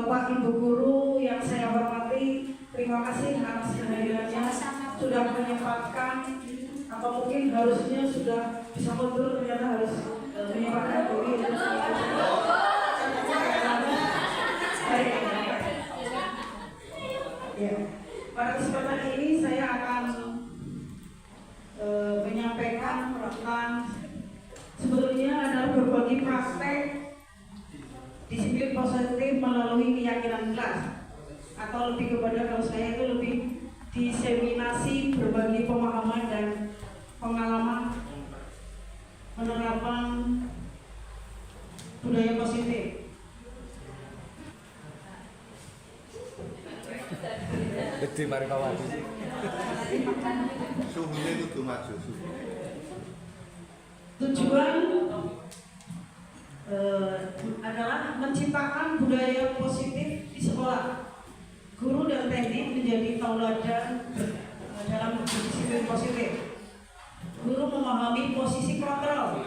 Bapak Ibu guru yang saya hormati, terima kasih atas kehadirannya, sudah menyempatkan atau mungkin harusnya sudah bisa mundur, ternyata harus menyempatkan diri. Ya, pada kesempatan ini saya akan menyampaikan tentang sebetulnya adalah berbagi praktek disiplin positif melalui keyakinan kelas, atau lebih kepada kalau saya itu lebih diseminasi berbagi pemahaman dan pengalaman penerapan budaya positif. Gede mari kawati. Suhunya itu maju suhu. Tujuan adalah menciptakan budaya positif di sekolah. Guru dan teknik menjadi tauladan dalam disiplin positif. Guru memahami posisi kontrol,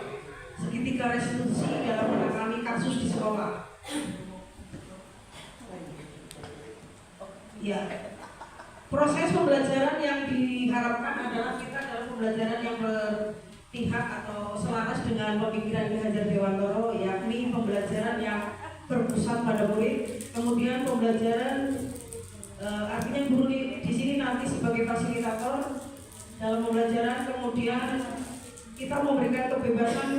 segitiga restitusi dalam menangani kasus di sekolah. Ya, proses pembelajaran yang diharapkan adalah kita dalam pembelajaran yang berpihak atau selaras dengan pemikiran Ki Hajar Dewantoro, yakni pembelajaran yang berpusat pada murid. Kemudian pembelajaran artinya guru di sini nanti sebagai fasilitator dalam pembelajaran. Kemudian kita memberikan kebebasan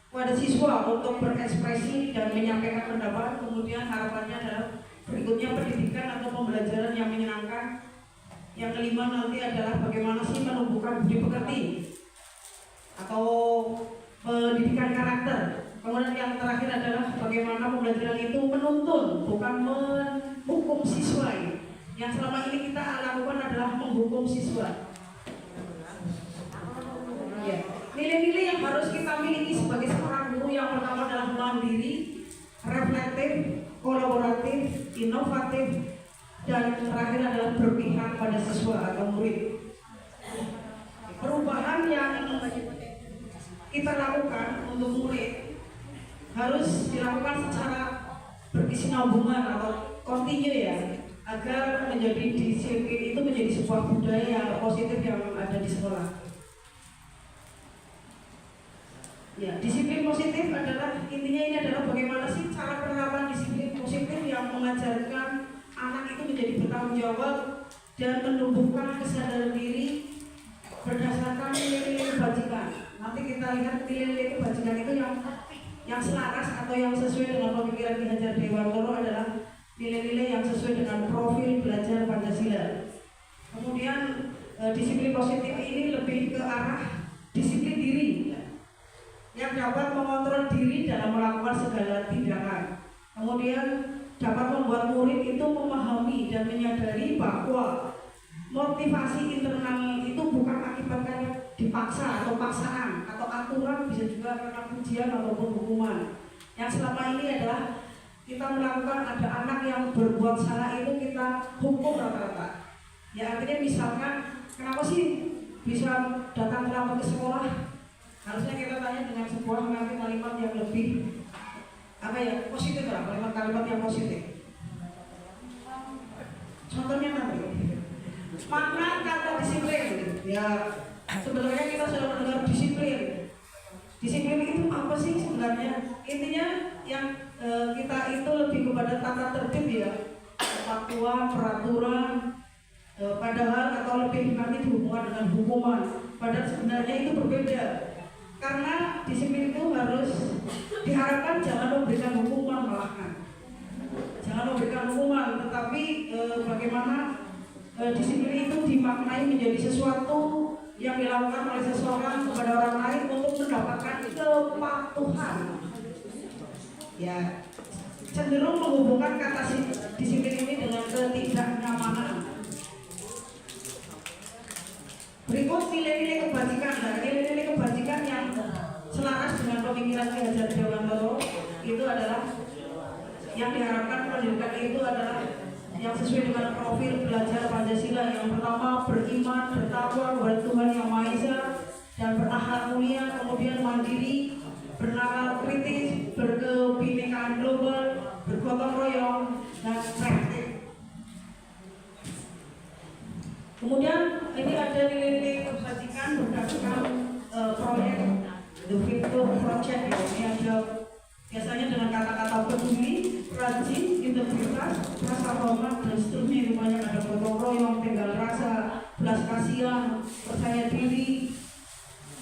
pada siswa untuk berekspresi dan menyampaikan pendapat. Kemudian harapannya adalah berikutnya pendidikan atau pembelajaran yang menyenangkan. Yang kelima nanti adalah bagaimana sih menumbuhkan budi pekerti atau pendidikan karakter. Kemudian yang terakhir adalah bagaimana pembelajaran itu menuntun, bukan menghukum siswa. Yang selama ini kita lakukan adalah menghukum siswa. Ya. Nilai-nilai yang harus kita miliki sebagai seorang guru yang pertama adalah mandiri, reflektif, kolaboratif, inovatif, dan terakhir adalah berpihak pada siswa atau murid. Perubahan yang kita lakukan untuk murid harus dilakukan secara berkesinambungan atau kontinu ya, agar menjadi disiplin itu menjadi sebuah budaya positif yang ada di sekolah. Ya, disiplin positif adalah intinya ini adalah bagaimana sih cara penerapan disiplin positif yang mengajarkan anak itu menjadi bertanggung jawab dan menumbuhkan kesadaran diri berdasarkan nilai-nilai kebajikan. Nanti kita lihat nilai-nilai kebajikan itu yang selaras atau yang sesuai dengan pemikiran Ki Hajar Dewantoro adalah nilai-nilai yang sesuai dengan profil belajar Pancasila. Kemudian disiplin positif ini lebih ke arah disiplin diri yang dapat mengontrol diri dalam melakukan segala tindakan. Kemudian dapat membuat murid itu memahami dan menyadari bahwa motivasi internal itu bukan akibatnya dipaksa atau paksaan atau aturan, bisa juga karena pujian ataupun hukuman. Yang selama ini adalah kita melakukan ada anak yang berbuat salah itu kita hukum rata-rata. Ya artinya misalkan kenapa sih bisa datang terlambat ke sekolah? Harusnya kita tanya dengan sebuah nanti kalimat yang lebih apa ya, positif lah, kalimat-kalimat yang positif. Contohnya nanti makna kata disiplin ya, sebenarnya kita sudah mendengar disiplin. Disiplin itu apa sih sebenarnya? Intinya yang kita itu lebih kepada tata tertib ya, kepatuhan, peraturan, padahal atau lebih nanti dihubungkan dengan hukuman. Padahal sebenarnya itu berbeda. Karena disiplin itu harus diharapkan jangan memberikan hukuman malahan. Jangan memberikan hukuman, tetapi bagaimana disiplin itu dimaknai menjadi sesuatu yang dilakukan oleh seseorang kepada orang lain untuk mendapatkan kepatuhan. Ya, cenderung menghubungkan kata disiplin ini dengan ketidaknyamanan. Berikut nilai-nilai kebajikan. Nah, nilai-nilai kebajikan yang selaras dengan pemikiran Ki Hajar Dewantoro itu adalah yang diharapkan pendidikan itu adalah yang sesuai dengan profil belajar Pancasila. Yang pertama beriman, bertakwa kepada Tuhan Yang Maha Esa dan berakhlak mulia, kemudian mandiri, bernakal kritis, berkebinekaan global, bergotong royong dan kreatif. Kemudian ini ada nilai-nilai kebajikan berdasarkan proyek The Victor Project ya. Ini ada biasanya dengan kata-kata peduli, rajin, integritas, rasa hormat dan seterusnya. Itu banyak, ada gotong royong, tenggang rasa, belas kasihan, percaya diri,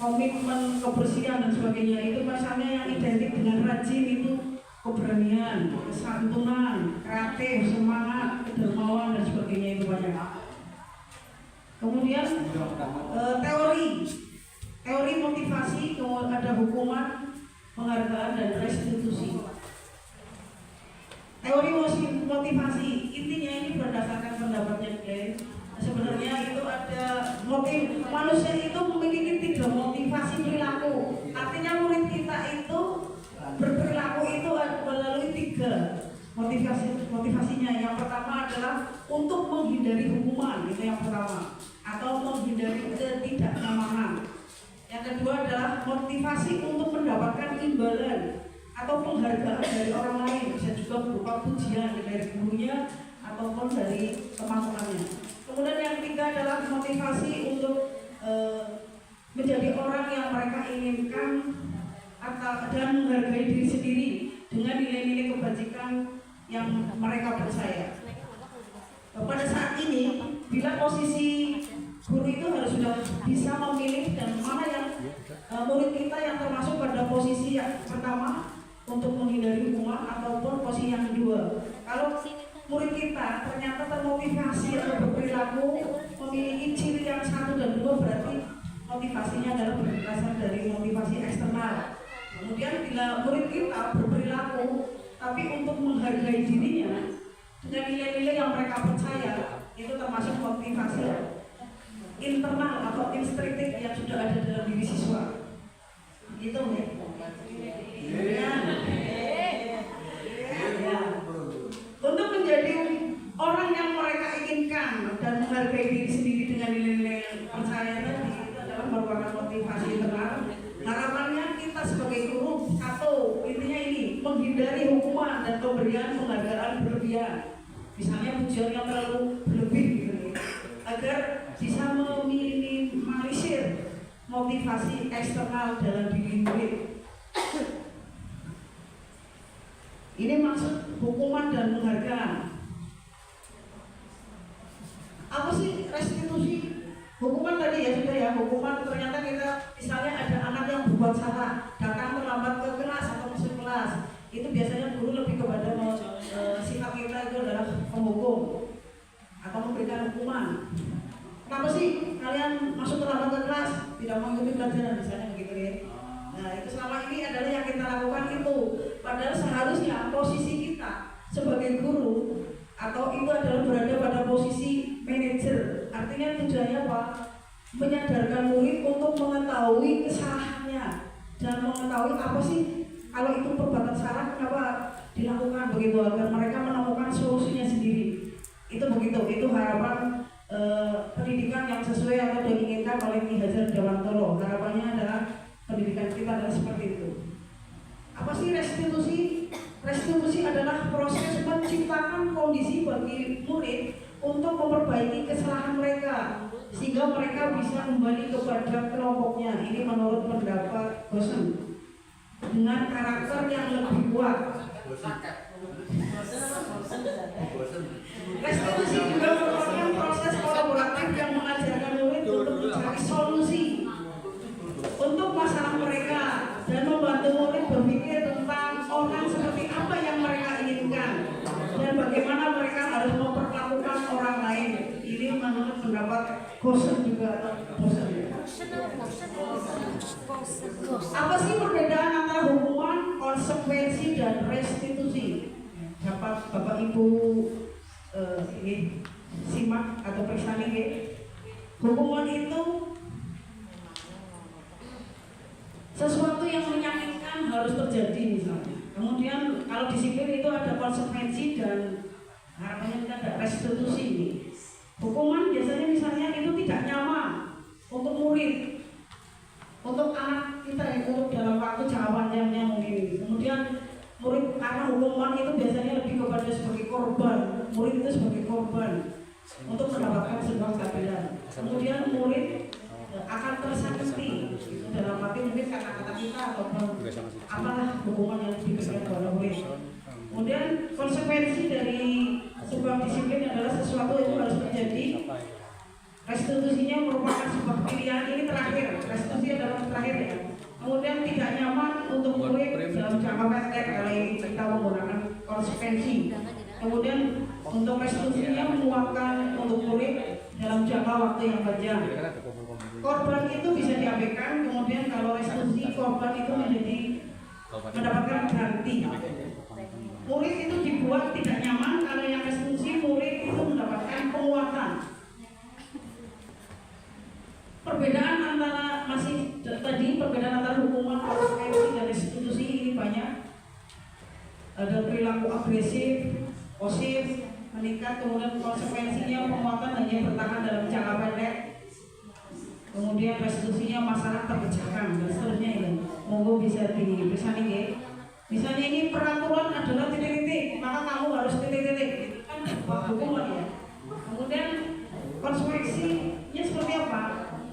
komitmen, kebersihan dan sebagainya. Itu misalnya yang identik dengan rajin itu keberanian, kesantunan, kreatif, semangat, kedermawan dan sebagainya. Itu banyak. Kemudian teori motivasi, kemudian ada hukuman, penghargaan dan restitusi. Teori motivasi intinya ini berdasarkan pendapatnya Glenn. Sebenarnya itu ada motif manusia itu memiliki 3 motivasi perilaku. Artinya murid kita itu berperilaku itu melalui 3 motivasinya. Yang pertama adalah untuk menghindari hukuman, itu yang pertama, atau menghindari ketidaknyamanan. Yang kedua adalah motivasi untuk mendapatkan imbalan atau penghargaan dari orang lain, bisa juga berupa pujian dari gurunya ataupun dari teman-temannya. Kemudian yang ketiga adalah motivasi untuk menjadi orang yang mereka inginkan dan menghargai diri sendiri dengan nilai-nilai kebajikan yang mereka percaya. Pada saat ini, bila posisi guru itu harus sudah bisa memilih dan mana yang murid kita yang termasuk pada posisi yang pertama untuk menghindari hukuman ataupun posisi yang kedua. Kalau murid kita ternyata termotivasi atau berperilaku memiliki ciri yang 1 dan 2, berarti motivasinya adalah berasal dari motivasi eksternal. Kemudian bila murid kita berperilaku tapi untuk menghargai dirinya dengan nilai-nilai yang mereka percaya, itu termasuk motivasi internal atau instinktif yang sudah ada dalam diri siswa. Itu ya. Untuk menjadi orang yang mereka inginkan dan menghargai diri sendiri dengan nilai-nilai yang percaya tadi, itu adalah merupakan motivasi internal. Harapannya kita sebagai guru atau intinya ini menghindari hukuman dan pemberian penghargaan berlebihan, misalnya pujian yang terlalu berlebih gitu, agar bisa meminimalisir motivasi eksternal dalam diri murid. Ini maksud hukuman dan penghargaan. Apa sih restitusi? Hukuman tadi ya sudah ya, hukuman ternyata kita misalnya ada anak yang berbuat salah, datang terlambat ke kelas atau masuk kelas, itu biasanya guru lebih kepada sifat kita itu adalah menghukum atau memberikan hukuman. Kenapa sih kalian masuk terlambat ke kelas, tidak mengikuti pelajaran, misalnya begitu ya. Nah itu selama ini adalah yang kita lakukan itu. Padahal seharusnya posisi kita sebagai guru atau itu adalah berada pada posisi manajer. Artinya tujuannya apa? Menyadarkan murid untuk mengetahui kesalahannya dan mengetahui apa sih kalau itu perbuatan salah kenapa dilakukan begitu, agar mereka menemukan solusinya sendiri. Itu begitu, itu harapan pendidikan yang sesuai atau diinginkan oleh Ki Hajar Dewantoro. Harapannya adalah pendidikan kita adalah seperti itu. Apa sih restitusi? Restitusi adalah proses menciptakan kondisi bagi murid untuk memperbaiki kesalahan mereka sehingga mereka bisa kembali kepada kelompoknya. Ini menurut pendapat Gosen, dengan karakter yang lebih kuat. Restitusi juga merupakan proses kolaboratif yang mengajarkan murid untuk mencari solusi untuk masalah mereka dan membantu murid berpikir tentang orang seperti apa yang mereka inginkan dan bagaimana mereka harus memperlakukan orang lain. Ini menurut pendapat Gosen juga. Apa sih perbedaan antara hukuman, konsekuensi dan restitusi? Dapat Bapak Ibu ini simak atau periksa ini. Hukuman itu sesuatu yang menyakitkan harus terjadi misalnya. Kemudian kalau disiplin itu ada konsekuensi dan harapannya kita ada restitusi ini. Hukuman biasanya misalnya itu tidak nyaman untuk murid, untuk anak kita itu dalam waktu jangka panjangnya mungkin. Kemudian murid karena hukuman itu biasanya lebih kepada sebagai korban, murid itu sebagai korban untuk mendapatkan sebuah keadilan. Kemudian murid akan tersakiti dalam arti mungkin kata-kata kita ataupun apalah hukuman yang diberikan kepada murid. Kemudian konsekuensi dari sebuah disiplin adalah sesuatu itu harus terjadi. Restitusinya merupakan sebuah pilihan, ini terakhir, restitusi adalah terakhir ya. Kemudian tidak nyaman untuk murid dalam jangka pendek kalau ini kita menggunakan konsekuensi. Kemudian untuk restitusinya menguatkan untuk murid dalam jangka waktu yang panjang. Korban itu bisa diabaikan, kemudian kalau restitusi korban itu menjadi mendapatkan ganti. Murid itu dibuat tidak nyaman, kalau yang restitusi murid itu mendapatkan penguatan. Perbedaan antara perbedaan antara hukuman konsekuensi dan restitusi ini banyak. Ada perilaku agresif, pasif, meningkat, kemudian konsekuensinya penguatan hanya bertahan dalam jangka pendek. Kemudian restitusinya masalah terpecahkan dan seterusnya ini. Monggo bisa diperiksa nih. Misalnya ini peraturan adalah titik-titik, maka kamu harus titik-titik. Itu kan hukuman ya. Kemudian konsekuensinya seperti apa?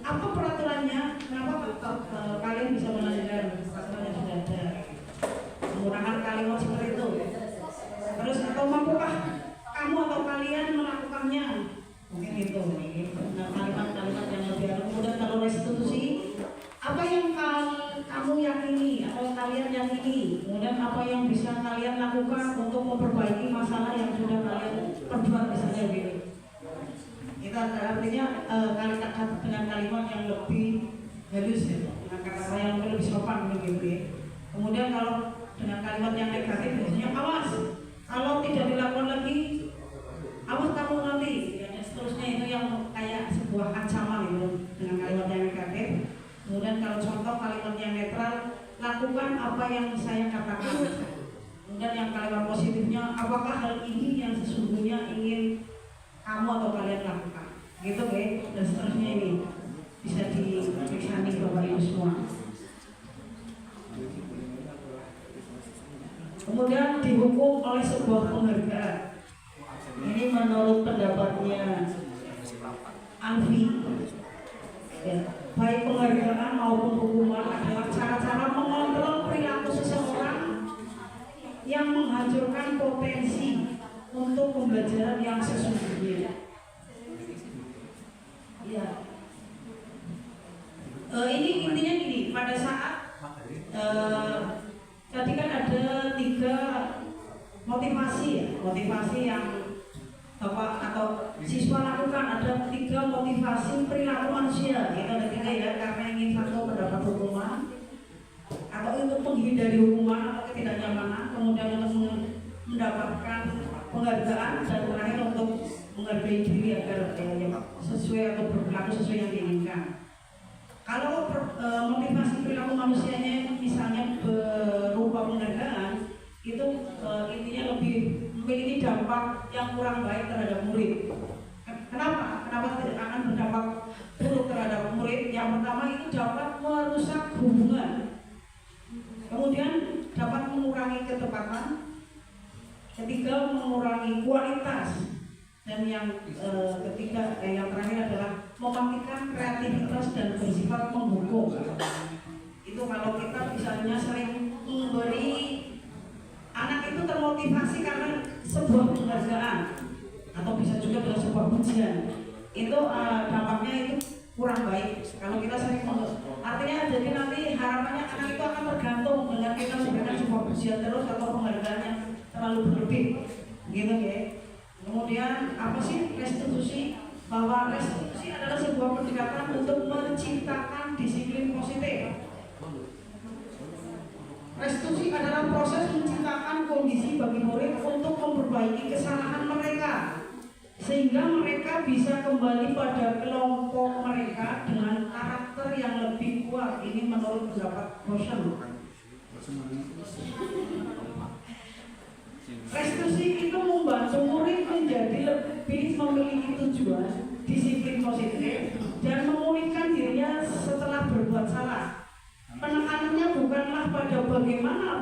Apa peraturannya? Kenapa kalian bisa menanyakan peraturan yang sudah ada? Menggunakan kalimat seperti itu. Terus atau mampukah kamu atau kalian melakukannya? Mungkin itu. Nah, kalimat-kalimat yang lebih ada. Kemudian kalau restitusi, apa yang kamu yakini atau kalian yakini? Kemudian apa yang bisa kalian lakukan untuk memperbaiki masalah yang sudah kalian perbuat misalnya gitu. Kita artinya kalimat dengan kalimat yang lebih halus ya, dengan kata yang lebih sopan begitu ya. Kemudian kalau dengan kalimat yang negatif biasanya awas, kalau tidak dilakukan lagi awas kamu nanti ya, dan seterusnya. Itu yang kayak sebuah ancaman itu dengan kalimat yang negatif. Kemudian kalau contoh kalimat yang netral, lakukan apa yang saya katakan. Kemudian yang kalimat positifnya, apakah hal ini yang sesungguhnya ingin kamu atau kalian lakukan, gitu ya, dan seterusnya. Ini bisa diperiksa nih Bapak Ibu semua. Kemudian dihukum oleh sebuah penghargaan. Ini menurut pendapatnya Alfi ya, baik penghargaan maupun hukuman adalah cara-cara mengontrol perilaku seseorang yang menghancurkan potensi untuk pembelajaran yang sesungguhnya. Ya. Ini intinya gini, pada saat tadi kan ada 3 motivasi ya, motivasi yang Bapak atau siswa lakukan. Ada 3 motivasi perilaku manusia. Itu ada 3 ya, karena ingin satu mendapat hukuman, atau untuk menghindari hukuman atau ketidaknyamanan, kemudian untuk mendapatkan penghargaan, dan terakhir untuk menghargai diri agar sesuai atau berperilaku sesuai yang diinginkan. Kalau motivasi perilaku manusianya misalnya berupa penghargaan, itu intinya lebih memiliki dampak yang kurang baik terhadap murid. Kenapa? Kenapa tidak akan berdampak buruk terhadap murid? Yang pertama itu dapat merusak hubungan, kemudian dapat mengurangi ketepatan, ketiga mengurangi kualitas, dan yang ketiga yang terakhir adalah mematikan kreativitas dan bersifat menghukum. Itu kalau kita misalnya sering memberi anak itu termotivasi karena sebuah penghargaan atau bisa juga dengan sebuah pujian, itu dampaknya itu kurang baik. Kalau kita sering artinya jadi nanti harapannya anak itu akan tergantung dengan kita memberikan sebuah pujian terus atau penghargaan yang terlalu berlebih, gitu ya. Kemudian apa sih restitusi? Bahwa restitusi adalah sebuah pendekatan untuk menciptakan disiplin positif. Restitusi adalah proses menciptakan kondisi bagi murid untuk memperbaiki kesalahan mereka, sehingga mereka bisa kembali pada kelompok mereka dengan karakter yang lebih kuat. Ini menurut pendapat Bosen. Restitusi itu membantu murid menjadi lebih memiliki tujuan, disiplin positif, dan memulihkan dirinya setelah berbuat salah. Penekanannya bukanlah pada bagaimana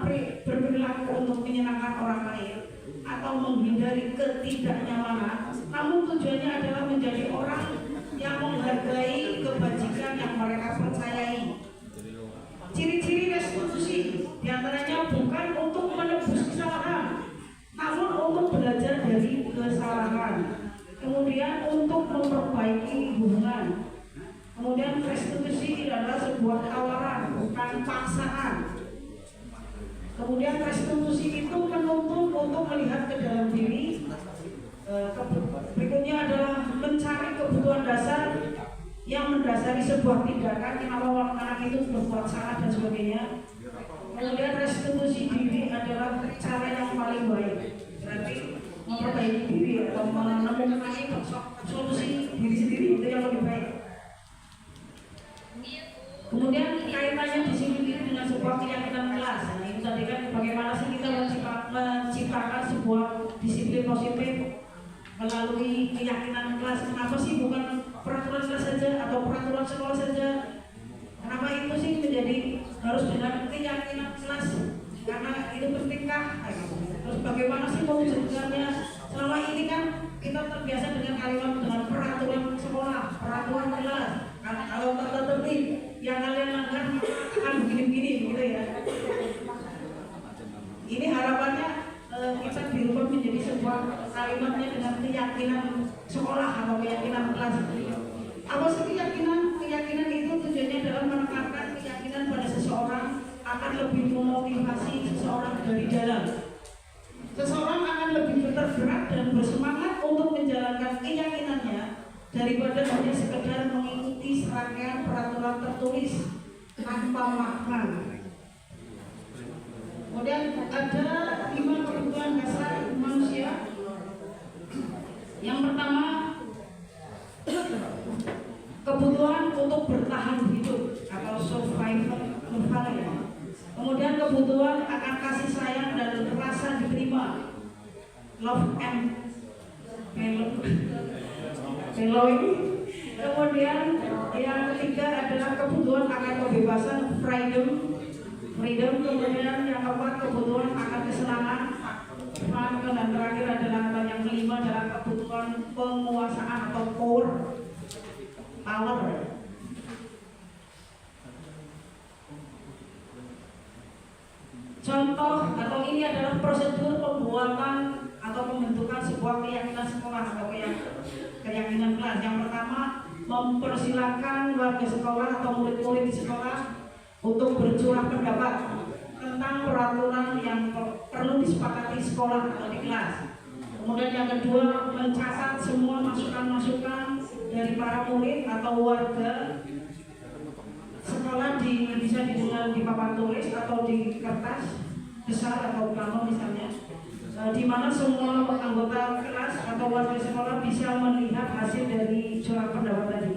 berperilaku untuk menyenangkan orang lain atau menghindari ketidaknyamanan, namun tujuannya adalah menjadi orang yang menghargai kebajikan yang mereka percayai. Ciri-ciri restitusi diantaranya bukan untuk menebus kesalahan, namun untuk belajar dari kesalahan. Kemudian untuk memperbaiki hubungan. Kemudian restitusi adalah sebuah tawaran, bukan paksaan. Kemudian restitusi itu menuntut untuk melihat ke dalam diri. Berikutnya adalah mencari kebutuhan dasar yang mendasari sebuah tindakan, kenapa anak itu berbuat salah dan sebagainya. Kemudian restitusi diri adalah cara yang paling baik, berarti memperbaiki diri atau menemukan solusi diri sendiri, itu yang lebih baik. Kemudian kaitannya disiplin dengan sebuah keyakinan kelas. Nah, itu tadi kan bagaimana sih kita menciptakan sebuah disiplin positif melalui keyakinan kelas. Kenapa sih bukan peraturan kelas saja atau peraturan sekolah saja? Kenapa itu sih menjadi harus dengan keyakinan kelas? Karena itu pentingkah? Terus bagaimana sih mewujudkannya? Selama ini kan kita terbiasa dengan kalimat dengan peraturan sekolah, peraturan kelas. Kalau tertentu yang kalian langgar akan begini-begini gitu ya. Ini harapannya kita dirubah menjadi sebuah kalimatnya dengan keyakinan sekolah atau keyakinan kelas. Apa sih keyakinan? Keyakinan itu tujuannya adalah menekankan keyakinan pada seseorang akan lebih memotivasi seseorang dari dalam. Seseorang akan lebih tergerak dan bersemangat untuk menjalankan keyakinannya daripada hanya sekedar mengikuti serangkaian peraturan tertulis tanpa makna. Kemudian ada 5 kebutuhan dasar manusia. Yang pertama, kebutuhan untuk bertahan hidup atau survival ya. Kemudian kebutuhan akan kasih sayang dan rasa diterima, love and belonging. Kemudian yang ketiga adalah kebutuhan akan kebebasan, freedom. Kemudian yang keempat kebutuhan akan kesenangan, fun. Dan terakhir adalah yang kelima adalah kebutuhan penguasaan atau power. Contoh atau ini adalah prosedur pembuatan atau pembentukan sebuah keyakinan sekolah atau keyakinan kelas. Yang pertama, mempersilahkan warga sekolah atau murid-murid di sekolah untuk bercurah pendapat tentang peraturan yang perlu disepakati sekolah atau di kelas. Kemudian yang kedua, mencatat semua masukan-masukan dari para murid atau warga sekolah bisa dengan di papan tulis atau di kertas besar atau plano misalnya, di mana semua anggota kelas atau warga sekolah bisa melihat hasil dari curah pendapat tadi.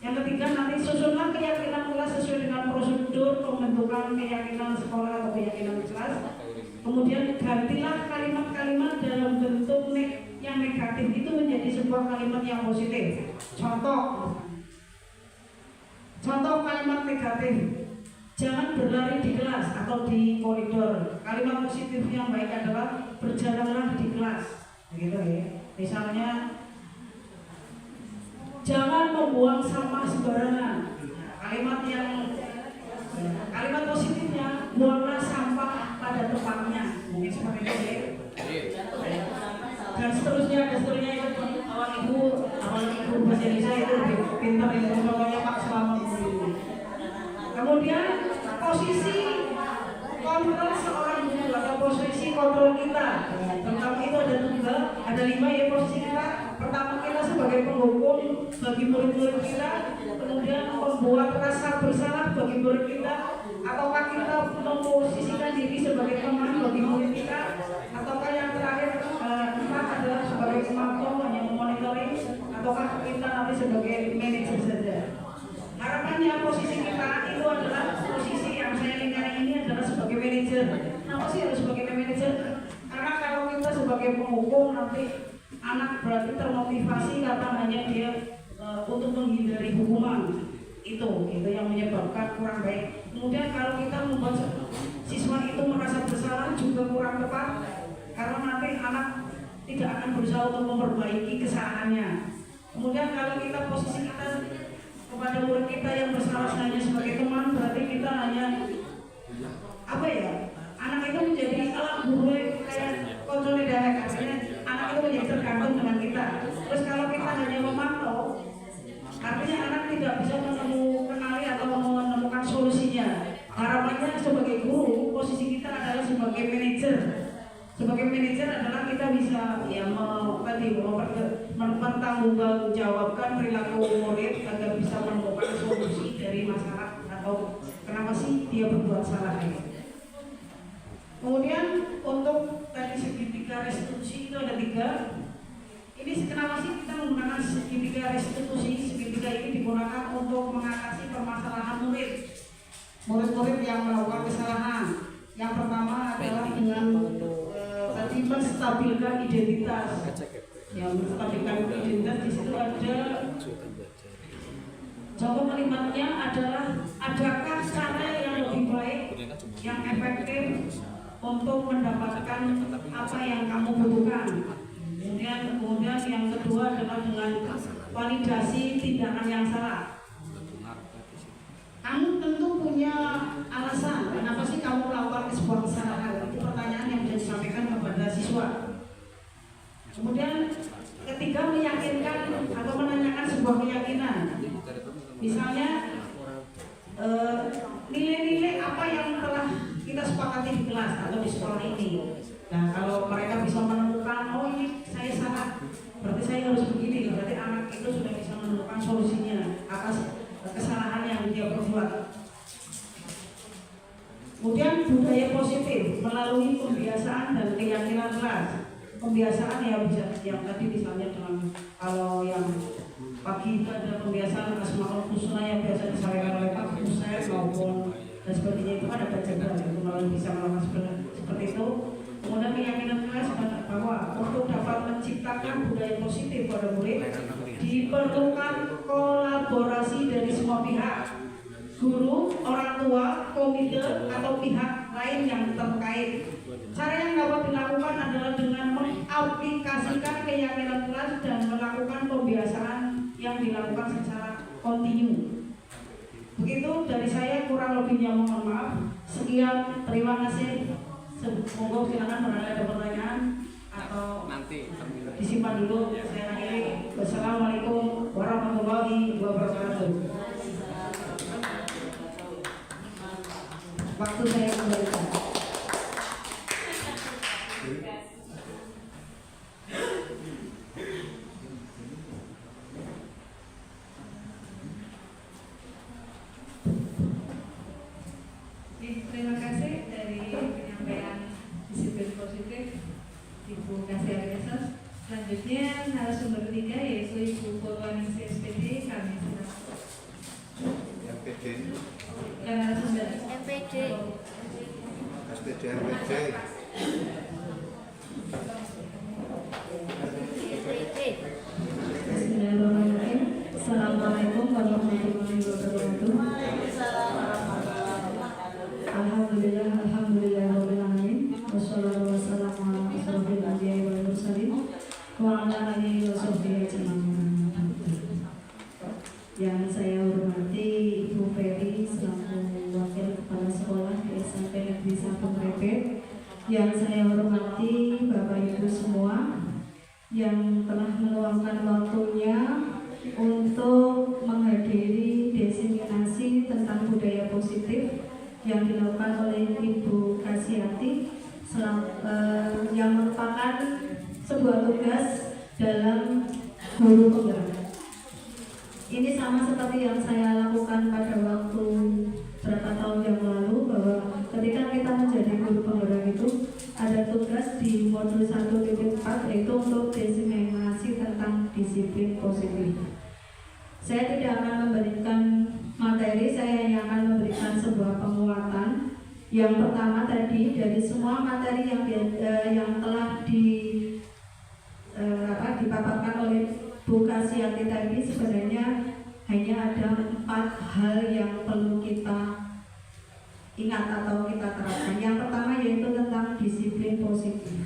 Yang ketiga, nanti susunlah keyakinan kelas sesuai dengan prosedur pembentukan keyakinan sekolah atau keyakinan kelas. Kemudian gantilah kalimat-kalimat dalam bentuk yang negatif itu menjadi sebuah kalimat yang positif. Contoh kalimat negatif, jangan berlari di kelas atau di koridor. Kalimat positif yang baik adalah berjalanlah di kelas, begitu ya. Misalnya, jangan membuang sampah sembarangan. Kalimat positifnya, buanglah sampah pada tempatnya. Mungkin seperti itu ya. Dan seterusnya itu awal ibu bahasa Indonesia itu lebih pintar ya, contohnya Pak Selamat. Kemudian posisi kontrol seorang guru atau posisi kontrol kita. Tentang itu ada 5 ya posisi kita. Pertama, kita sebagai penghukum bagi murid-murid kita, kemudian membuat rasa bersalah bagi murid kita, ataukah kita memposisikan diri sebagai teman bagi murid kita, ataukah yang terakhir kita adalah sebagai pemantau yang memonitoring, ataukah kita nanti sebagai manajer saja. Harapannya posisi kita itu adalah posisi yang saya lingkari ini adalah sebagai manajer. Kenapa sih harus sebagai manajer? Karena kalau kita sebagai penghukum nanti anak berarti termotivasi karena hanya dia untuk menghindari hukuman itu yang menyebabkan kurang baik. Kemudian kalau kita membuat siswa itu merasa bersalah juga kurang tepat, karena nanti anak tidak akan berusaha untuk memperbaiki kesalahannya. Kemudian kalau kita posisi kita kepada murid kita yang bersalah hanya sebagai teman, berarti kita hanya apa ya? Anak itu menjadi alat guru kayak kontrol dewek, artinya anak itu menjadi tergantung dengan kita. Terus kalau kita hanya memantau, artinya anak tidak bisa mengenali atau menemukan solusinya. Harapannya sebagai guru, posisi kita adalah sebagai manajer. Sebagai manajer adalah kita bisa ya mempertanggungjawabkan perilaku murid agar bisa menemukan solusi dari masalah atau kenapa sih dia berbuat salah ini. Kemudian untuk tadi segitiga restitusi itu ada 3. Ini kenapa sih kita menggunakan segitiga restitusi? Segitiga ini digunakan untuk mengatasi permasalahan murid-murid yang melakukan kesalahan. Yang pertama adalah dengan tadi menstabilkan identitas. Yang menstabilkan identitas di situ ada contoh kalimatnya adalah adakah cara yang lebih baik, yang efektif untuk mendapatkan apa yang kamu butuhkan. Kemudian yang kedua adalah dengan validasi tindakan yang salah. Kamu tentu punya alasan kenapa sih kamu melakukan sebuah kesalahan. Itu pertanyaan yang bisa disampaikan kepada siswa. Kemudian ketiga, meyakinkan atau menanyakan sebuah keyakinan. Misalnya nilai-nilai apa yang telah kita sepakati di kelas atau di sekolah ini. Nah, kalau mereka bisa menemukan, oh ini saya salah, berarti saya harus begini, berarti anak itu sudah bisa menemukan solusinya atas kesalahan yang dia perbuat. Kemudian budaya positif melalui pembiasaan dan keyakinan kelas. Pembiasaan ya bisa yang tadi misalnya dengan kalau yang pagi itu ada pembiasaan Asmaul Husna yang biasa disampaikan oleh Pak Hussein maupun dan sebagainya, itu ada baca itu melalui bisa melakukan seperti itu. Kemudian keyakinan kelas bahwa untuk dapat menciptakan budaya positif pada murid diperlukan kolaborasi dari semua pihak, guru, orang tua, komite atau pihak lain yang terkait. Cara yang dapat dilakukan adalah dengan mengaplikasikan keyakinan kelas dan melakukan pembiasaan yang dilakukan secara kontinu. Begitu dari saya, kurang lebihnya mohon maaf. Sekian, terima kasih. Monggo silakan barangkali ada pertanyaan atau nanti disimpan dulu. Saya akhiri. Wassalamualaikum warahmatullahi wabarakatuh. Waktu saya kembalikan. Terima kasih dari penyampaian disiplin positif Ibu Kasih Agnesos. Selanjutnya narasumber ketiga yaitu Ibu Purwaningsi SPD. Kami silakan. MPD. Dan narasumber MPD. SPD MPD. Bismillahirrahmanirrahim. Assalamualaikum warahmatullahi wabarakatuh. Alhamdulillahirrahmanirrahim. Wassalatu wassalamu ala asrofil anbiya'i wal mursalin wa ala alihi wa sahbihi ajma'in. Yang saya hormati Ibu Ferry selaku Wakil Kepala Sekolah di SMP Negeri 1 Mrebet. Yang saya hormati Bapak Ibu semua yang telah meluangkan waktunya untuk menghadiri diseminasi tentang budaya positif yang dilakukan oleh Ibu Kasiati yang merupakan sebuah tugas dalam guru penggerak. Ini sama seperti yang saya lakukan pada waktu berapa tahun yang lalu, bahwa ketika kita menjadi guru penggerak itu ada tugas di modul 1.4 yaitu untuk diseminasi tentang disiplin positif. Saya tidak akan memberikan materi, saya hanya akan memberikan sebuah penguatan. Yang pertama tadi, dari semua materi yang telah dipaparkan oleh Bu Kasiati tadi, sebenarnya hanya ada 4 hal yang perlu kita ingat atau kita terapkan. Yang pertama yaitu tentang disiplin positif.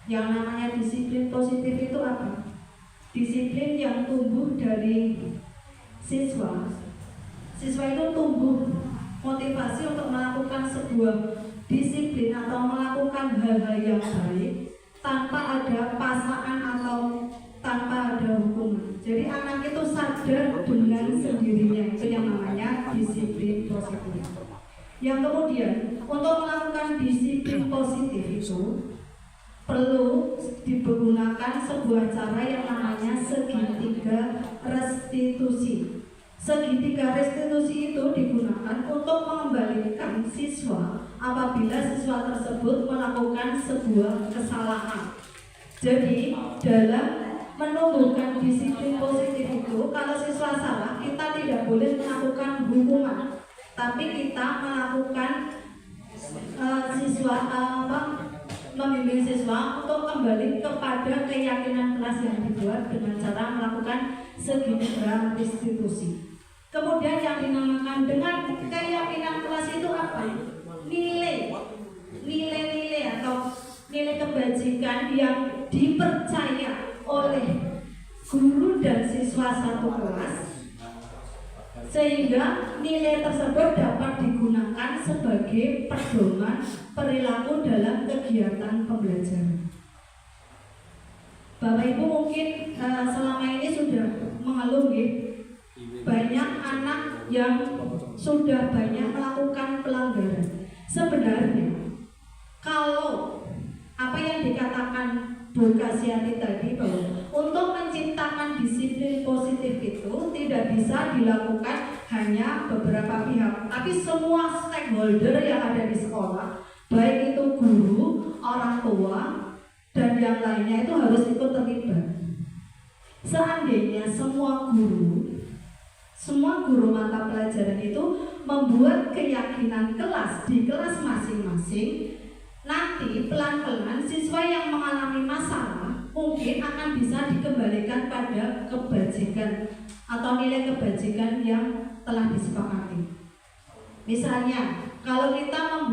Yang namanya disiplin positif itu apa? Disiplin yang tumbuh dari siswa. Siswa itu tumbuh motivasi untuk melakukan sebuah disiplin atau melakukan hal-hal yang baik tanpa ada paksaan atau tanpa ada hukuman. Jadi anak itu sadar dengan sendirinya, itu yang namanya disiplin positif. Yang kemudian untuk melakukan disiplin positif itu perlu digunakan sebuah cara yang namanya segitiga restitusi. Segitiga restitusi itu digunakan untuk mengembalikan siswa apabila siswa tersebut melakukan sebuah kesalahan. Jadi dalam menumbuhkan disiplin positif itu, kalau siswa salah kita tidak boleh melakukan hukuman, tapi kita melakukan membimbing siswa untuk kembali kepada keyakinan kelas yang dibuat dengan cara melakukan segitiga restitusi. Kemudian yang dinamakan dengan keyakinan kelas itu apa? Nilai-nilai atau nilai kebajikan yang dipercaya oleh guru dan siswa satu kelas, sehingga nilai tersebut dapat digunakan sebagai pedoman perilaku dalam kegiatan pembelajaran. Bapak Ibu mungkin selama ini sudah mengeluh banyak anak yang sudah banyak melakukan pelanggaran. Sebenarnya kalau apa yang dikatakan Bu Kasiati tadi, bahwa untuk menciptakan disiplin positif itu tidak bisa dilakukan hanya beberapa pihak, tapi semua stakeholder yang ada di sekolah, baik itu guru, orang tua, dan yang lainnya itu harus ikut terlibat. Seandainya semua guru mata pelajaran itu membuat keyakinan kelas di kelas masing-masing, nanti pelan-pelan siswa yang mengalami masalah mungkin akan bisa dikembalikan pada kebajikan atau nilai kebajikan yang telah disepakati. Misalnya, kalau dalam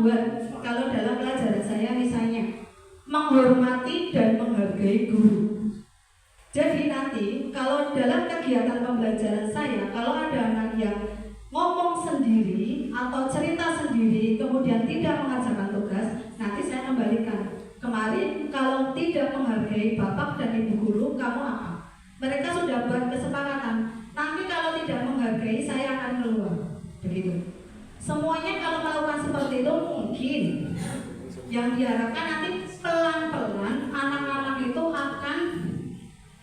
pelajaran saya misalnya menghormati dan menghargai guru. Jadi nanti kalau dalam kegiatan pembelajaran saya, kalau ada anak yang ngomong sendiri atau cerita sendiri kemudian tidak mengerjakan tugas, nanti saya kembalikan. Kemarin kalau tidak menghargai bapak dan ibu guru, kamu apa? Mereka sudah buat kesepakatan. Nanti kalau tidak menghargai, saya akan keluar. Begitu. Semuanya kalau melakukan seperti itu mungkin yang diharapkan nanti pelan-pelan anak-anak itu akan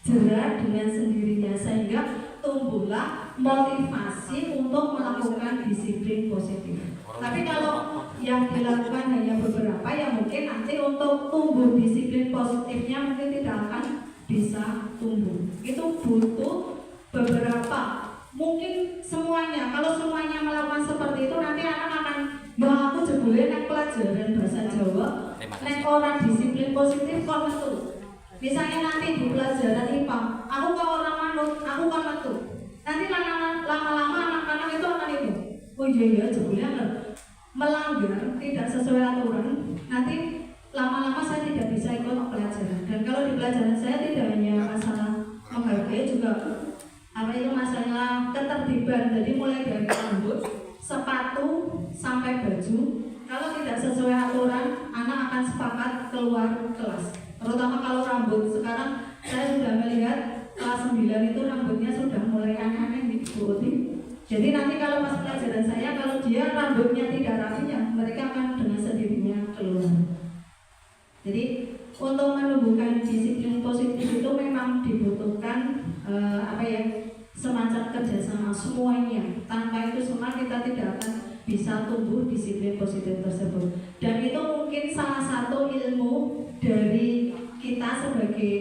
jerah dengan sendirinya, sehingga tumbuhlah motivasi untuk melakukan disiplin positif. Tapi kalau yang dilakukan hanya beberapa, ya mungkin nanti untuk tumbuh disiplin positifnya mungkin tidak akan bisa tumbuh. Itu butuh beberapa, mungkin semuanya. Kalau semuanya melakukan seperti itu, nanti anak akan, ya aku jebule nek pelajaran bahasa Jawa, nek orang disiplin positif kok metu. Misalnya nanti di pelajaran IPA, aku kok orang manut, aku kok metu. Nanti lama-lama anak-anak itu akan itu. Oh iya jebule melanggar tidak sesuai aturan, nanti lama-lama saya tidak bisa ikut pelajaran. Dan kalau di pelajaran saya tidak hanya masalah menghargai, juga masalah ketertiban. Jadi mulai dari rambut, sepatu sampai baju, kalau tidak sesuai aturan, anak akan sepakat keluar kelas. Terutama kalau rambut, sekarang saya sudah melihat kelas 9 itu rambutnya sudah mulai aneh-aneh diikuti. Jadi nanti kalau pas pelajaran saya, kalau dia rambutnya tidak rapi, ya mereka akan dengan sendirinya keluar. Jadi untuk menumbuhkan disiplin positif itu memang dibutuhkan semacam kerjasama semuanya. Tanpa itu semua kita tidak akan bisa tumbuh disiplin positif tersebut. Dan itu mungkin salah satu ilmu dari kita sebagai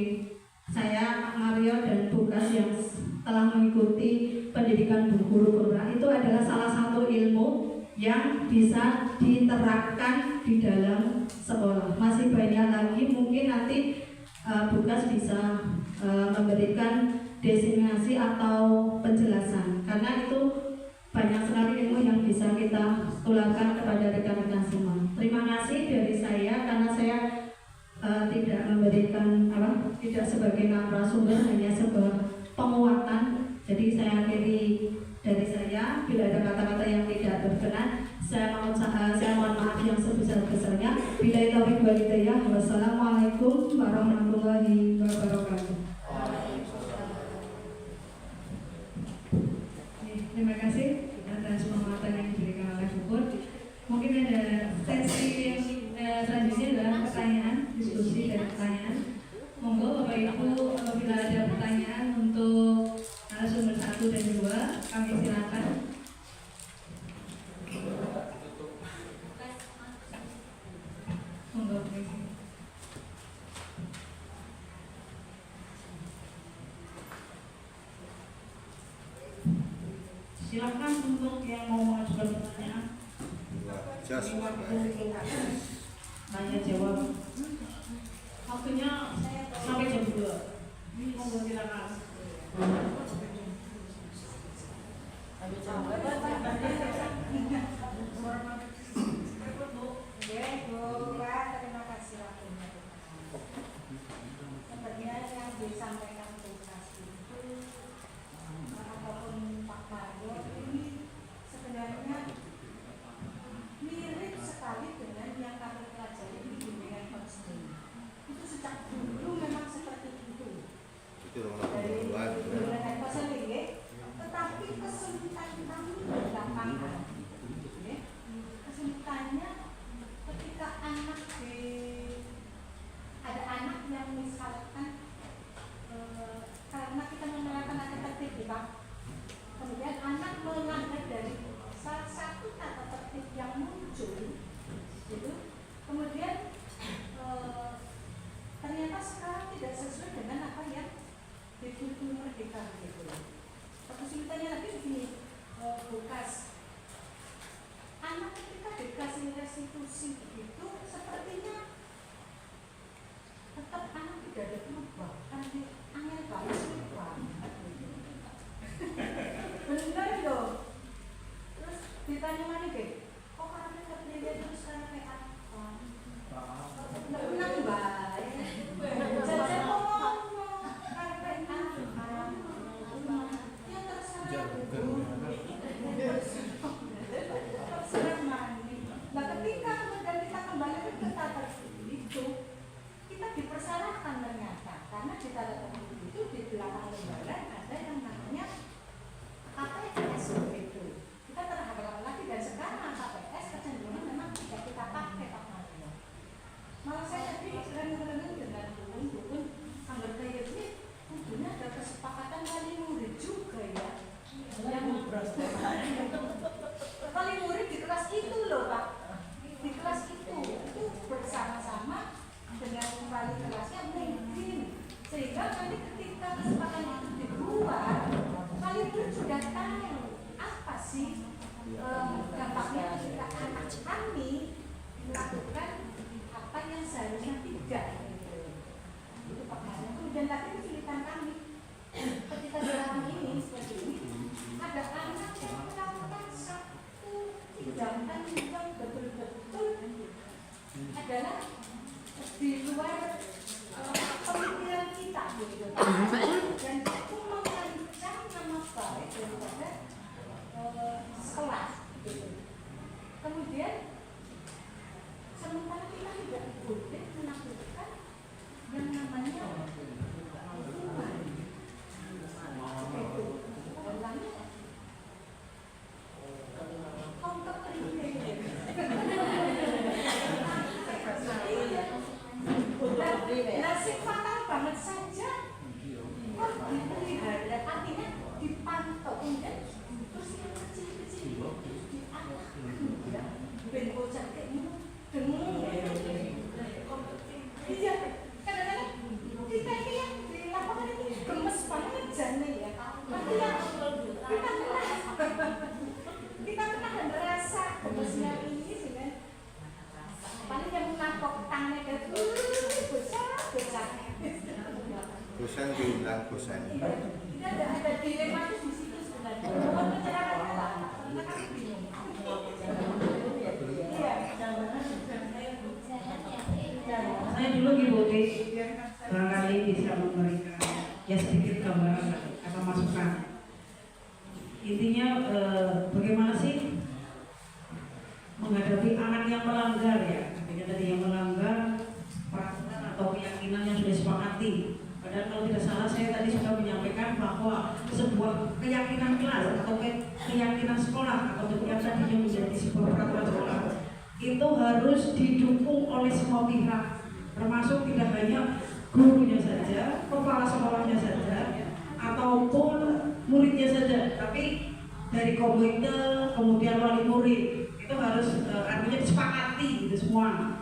saya, Mario dan Bukas yang telah mengikuti pendidikan guru Qur'an, itu adalah salah satu ilmu yang bisa diterapkan di dalam sekolah. Masih banyak lagi, mungkin nanti Bukas bisa memberikan definisi atau penjelasan, karena itu banyak banyak sekali ilmu yang bisa kita tularkan kepada rekan-rekan semua. Terima kasih dari saya karena saya tidak memberikan tidak sebagai narasumber, hanya sebuah penguatan. Jadi saya akhiri dari saya, bila ada kata-kata yang tidak berkenan, saya mohon maaf yang sebesar-besarnya. Billahi taufiq wal hidayah. Wassalamualaikum warahmatullahi wabarakatuh. Terima kasih atas penguatan yang diberikan oleh Buput. Mungkin ada sesi yang selanjutnya adalah pertanyaan, diskusi dan pertanyaan. Monggo Bapak Ibu, apabila ada pertanyaan untuk narasumber 1 dan 2, kami silakan. Monggo. Silakan untuk yang mau mengajukan pertanyaan. Tanya jawab. Waktunya sampai jam 2. Monggo silakan. Terima kasih waktunya. Sebenarnya yang disampaikan Tugas itu apapun Pak Mario ini sebenarnya mirip sekali dengan yang kami pelajari di bimbingan konseling. Itu sejak dulu memang seperti itu. Dari bimbingan konseling, tetapi kesulitan kami di lapangan. Kesulitannya ketika ada anak yang misalkan karena kita menerapkan tata tertib, Pak. Kemudian anak melanggar dari salah satu tata tertib yang muncul, gitu. Kemudian ternyata sekarang tidak sesuai dengan apa yang dituntut Merdeka, gitu. Kesulitannya lagi begini, Bukas. Anak ketika dikasih restitusi begitu, sepertinya tetap anak tidak ada perubahan, angin banget perubahan. Benar loh. Terus ditanya mana deh, kok karena terpilih terus karena kayak apa? Nggak menang baik. Jajan ngomong kayak apa? Ya terserah bu. Terserah mandi. Nah ketika kemudian kita kembali ke tata tertib itu, kita dipersalahkan ternyata karena di tata tertib itu di belakang lembaran ada yang namanya KPS begitu. Kita terhadap lagi dan sekarang KPS kecenderungan memang tidak kita pakai Pak Mario. Malah saya tadi sering-sering dengan dukun sambil kayak ini, tentunya ada kesepakatan wali murid juga ya. Yang wali murid di kelas itu loh Pak, di kelas itu bersama-sama dengan wali kelasnya mungkin, sehingga nanti ketika kesepakatan itu dibuat, wali murid sudah tahu apa sih dampaknya ketika anak kami melakukan apa yang seharusnya tidak. Itu Pak Mario. Kemudian tadi kesulitan kami ketika sekarang ini seperti ini, ada anak yang melakukan satu tindakan yang betul-betul adalah di luar pemikiran kita begitu, dan itu mengancam nama baik daripada sekolah gitu. Kemudian sementara kita tidak boleh menaklukkan yang namanya hukuman itu. Orangnya kontak nasib fatal banget saja. Kok dipelihara, artinya dipantau kemudian terus yang kecil-kecil dianak ya, ben bocah kayak gitu dengung. Iya, kadang-kadang kita ini yang di lapangan ini gemes banget jane ya. Tapi yang kita kena dan merasa gemesnya ini dengan paling yang menapok tangannya kayak bocah. Bosan diundang bosan. Tidak ada dilematis di situ sebenarnya. Bukan masyarakat Anak kan bingung. Iya, Saya dulu Ibu Ti barangkali bisa memberikan ya sedikit gambaran atau masukan. Intinya bagaimana sih menghadapi anak yang melanggar ya, artinya tadi yang melanggar peraturan atau keyakinan yang sudah disepakati. Padahal kalau tidak salah saya tadi sudah menyampaikan bahwa sebuah keyakinan kelas atau keyakinan sekolah atau yang tadinya menjadi sebuah peraturan sekolah itu harus didukung oleh semua pihak, termasuk tidak hanya gurunya saja, kepala sekolahnya saja, ataupun muridnya saja, tapi dari komite, kemudian wali murid itu harus artinya disepakati gitu semua,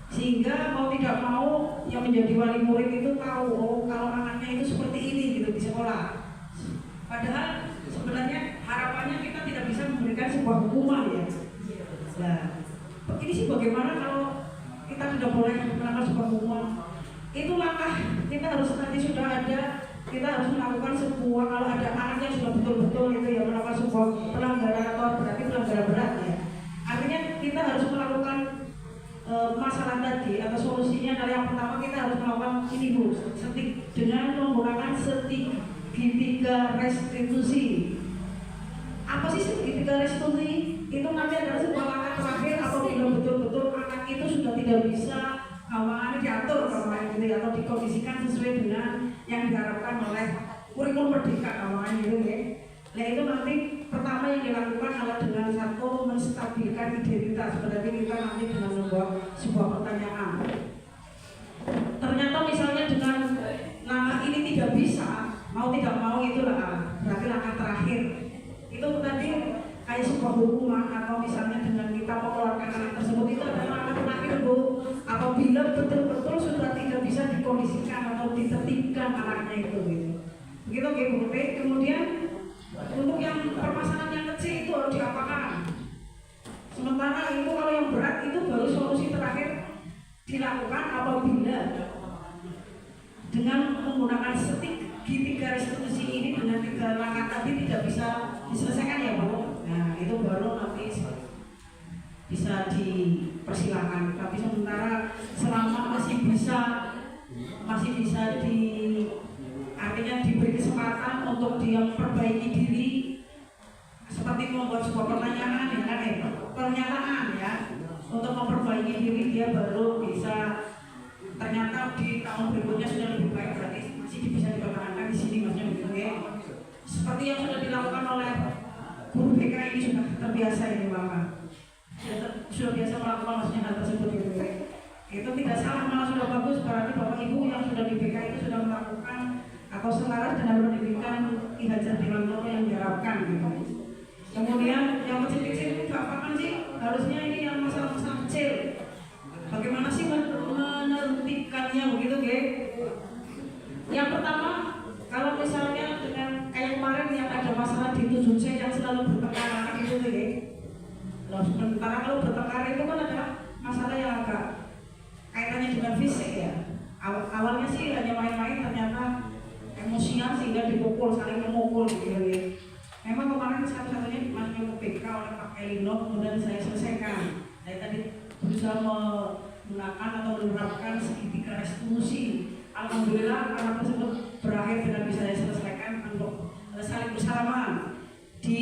sehingga mau tidak mau yang menjadi wali murid itu tahu oh kalau anaknya itu seperti ini gitu di sekolah. Padahal sebenarnya harapannya kita tidak bisa memberikan sebuah hukuman ya. Nah, ini sih bagaimana kalau kita tidak boleh melakukan sebuah hukuman? Itu langkah kita harus nanti sudah ada, kita harus melakukan sebuah kalau ada anak yang sudah betul-betul itu ya melakukan sebuah pelanggaran atau berarti pelanggaran berat ya. Artinya kita harus melakukan masalah tadi atau solusinya adalah yang pertama kita harus melakukan ini Bu, dengan menggunakan segitiga restitusi. Apa sih segitiga restitusi? Itu nanti adalah sebuah langkah terakhir apabila betul-betul anak itu sudah tidak bisa kawangannya diatur gitu atau dikondisikan sesuai dengan yang diharapkan oleh kurikulum merdeka kawangan itu ya. Nah itu nanti pertama yang dilakukan adalah dengan satu menstabilkan identitas. Berarti kita nanti dengan membuat sebuah pertanyaan. Ternyata misalnya dengan langkah ini tidak bisa, mau tidak mau itulah berarti langkah terakhir. Itu tadi kayak sebuah hukuman atau misalnya dengan kita mengeluarkan anak tersebut itu adalah langkah terakhir Bu. Apabila betul-betul sudah tidak bisa dikondisikan atau ditertibkan anaknya itu gitu. Begitu Bu. Kemudian untuk yang permasalahan yang kecil itu harus diapakan. Sementara itu kalau yang berat itu baru solusi terakhir dilakukan apabila dengan menggunakan segitiga restitusi ini dengan 3 langkah tadi tidak bisa diselesaikan ya Bu. Nah itu baru nanti bisa dipersilakan. Tapi sementara selama masih bisa artinya diberi kesempatan untuk dia memperbaiki diri seperti membuat sebuah pernyataan ya untuk memperbaiki diri dia baru bisa ternyata di tahun berikutnya sudah lebih baik, berarti masih bisa dipertahankan di sini maksudnya begitu ya. Seperti yang sudah dilakukan oleh guru BK ini sudah terbiasa ini Bapak. Sudah biasa melakukan maksudnya hal tersebut gitu ya. Itu tidak salah, malah sudah bagus, berarti Bapak Ibu yang sudah di BK itu sudah melakukan atau selaras dengan pendidikan Ki Hajar Dewantara yang diharapkan gitu. Kemudian yang kecil-kecil itu apakan sih? Harusnya ini yang masalah-masalah kecil. Bagaimana sih menertibkannya begitu, guys? Yang pertama, kalau misalnya dengan kayak kemarin yang ada masalah di 7C yang selalu bertengkar gitu tuh, guys. Sementara kalau bertengkar itu kan adalah masalah yang agak kaitannya dengan fisik ya. Awalnya sih hanya main-main, ternyata emosian sehingga dipukul, saling memukul gitu ya. Memang kemarin satu-satunya masuknya ke PK oleh Pak Elino, kemudian saya selesaikan. Saya tadi berusaha menggunakan atau menerapkan segitiga restitusi. Alhamdulillah anak tersebut berakhir dengan bisa saya selesaikan untuk saling bersalaman. Di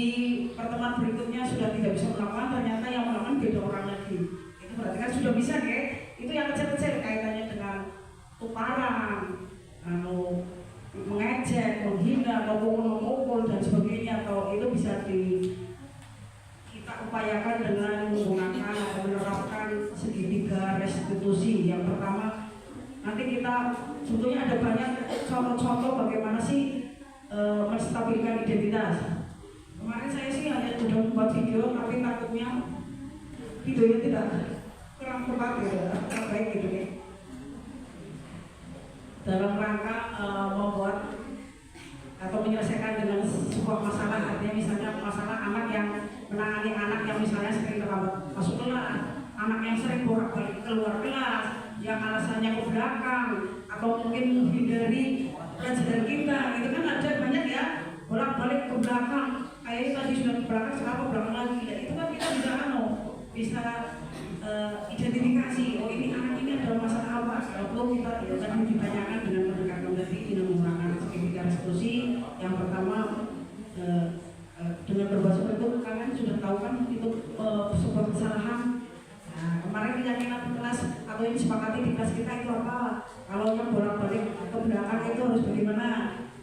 pertemuan berikutnya sudah tidak bisa melakukan, ternyata yang melakukan beda orang lagi. Itu berarti kan sudah bisa ya. Itu yang kecil-kecil kaitannya dengan tukaran, mengejek, menghina, atau pukul dan sebagainya, atau itu bisa kita upayakan dengan menggunakan atau menerapkan segitiga restitusi. Yang pertama, nanti kita sebetulnya ada banyak contoh-contoh bagaimana sih menstabilkan identitas. Kemarin saya sih hanya sudah membuat video, tapi takutnya videonya tidak kurang tepat ya, baik gitu ya. Dalam rangka membuat atau menyelesaikan dengan sebuah masalah, artinya misalnya masalah anak yang menangani anak yang misalnya sering terlambat masuk kelas, anak yang sering bolak-balik keluar kelas, yang alasannya ke belakang atau mungkin menghindari pelajaran kita, itu kan ada banyak ya bolak-balik ke belakang. Kayaknya tadi sudah ke belakang, sekarang ke belakang bisa identifikasi, oh ini anak ini ada masalah apa. Kalau perlu kita ya tadi ditanyakan dengan pendekatan tadi dengan menggunakan segitiga resolusi. Yang pertama dengan berbuat seperti itu, kalian sudah tahu kan itu sebuah kesalahan. Nah, kemarin keyakinan kelas atau yang disepakati di kelas kita itu apa? Kalau yang bolak-balik ke belakang itu harus bagaimana?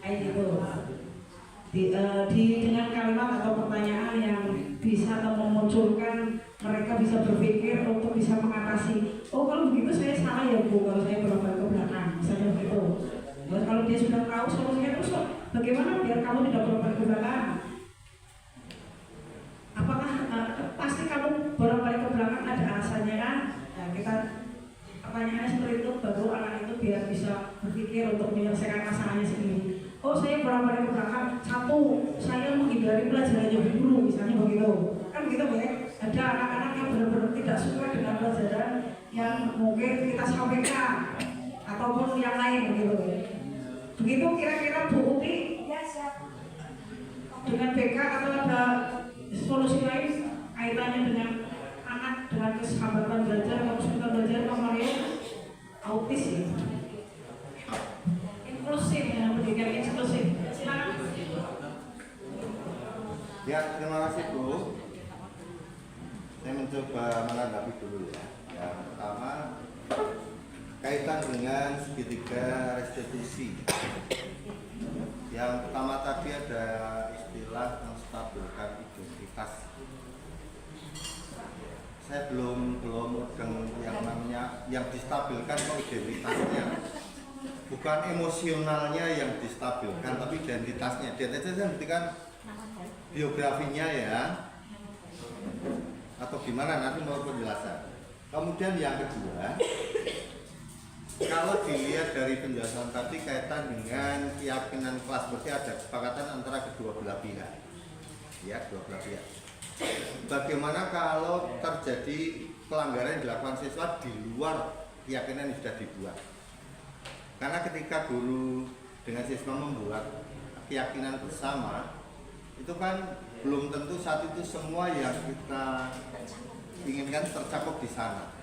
Kayak gitu. Dengan kalimat atau pertanyaan yang bisa memunculkan mereka bisa berpikir untuk bisa mengatasi. Oh kalau begitu saya salah ya Bu, kalau saya bolak-balik ke belakang, misalnya begitu. Terus kalau dia sudah tahu solusinya, terus bagaimana biar kamu tidak bolak-balik ke belakang? Apakah pasti kamu bolak-balik ke belakang ada alasannya kan? Nah, kita pertanyaannya seperti itu, baru anak itu biar bisa berpikir untuk menyelesaikan masalahnya sendiri. Oh saya bolak-balik ke belakang, satu saya menghindari pelajarannya guru, misalnya begitu. Kan begitu ya? Ada anak-anak yang benar-benar tidak suka dengan pelajaran yang mungkin kita sampaikan ataupun yang lain begitu. Begitu kira-kira Bu Uti Ya, siap. dengan BK atau ada solusi lain kaitannya dengan anak dengan kesahabatan belajar atau kesulitan belajar Pak Mario autis ya inklusif ya pendidikan inklusif silakan. Ya, terima kasih Bu. Saya mencoba menanggapi dulu ya. Yang pertama kaitan dengan segitiga restitusi. Yang pertama tadi ada istilah menstabilkan identitas. Saya belum mudeng yang namanya yang distabilkan kok identitasnya. Bukan emosionalnya yang distabilkan, tapi identitasnya. Identitasnya berarti kan biografinya ya. Atau gimana nanti mau penjelasan. Kemudian yang kedua, kalau dilihat dari penjelasan tadi kaitan dengan keyakinan kelas, berarti ada kesepakatan antara kedua belah pihak. Ya, kedua belah pihak. Bagaimana kalau terjadi pelanggaran yang dilakukan siswa di luar keyakinan yang sudah dibuat? Karena ketika guru dengan siswa membuat keyakinan bersama, itu kan belum tentu saat itu semua yang kita inginkan tercakup di sana.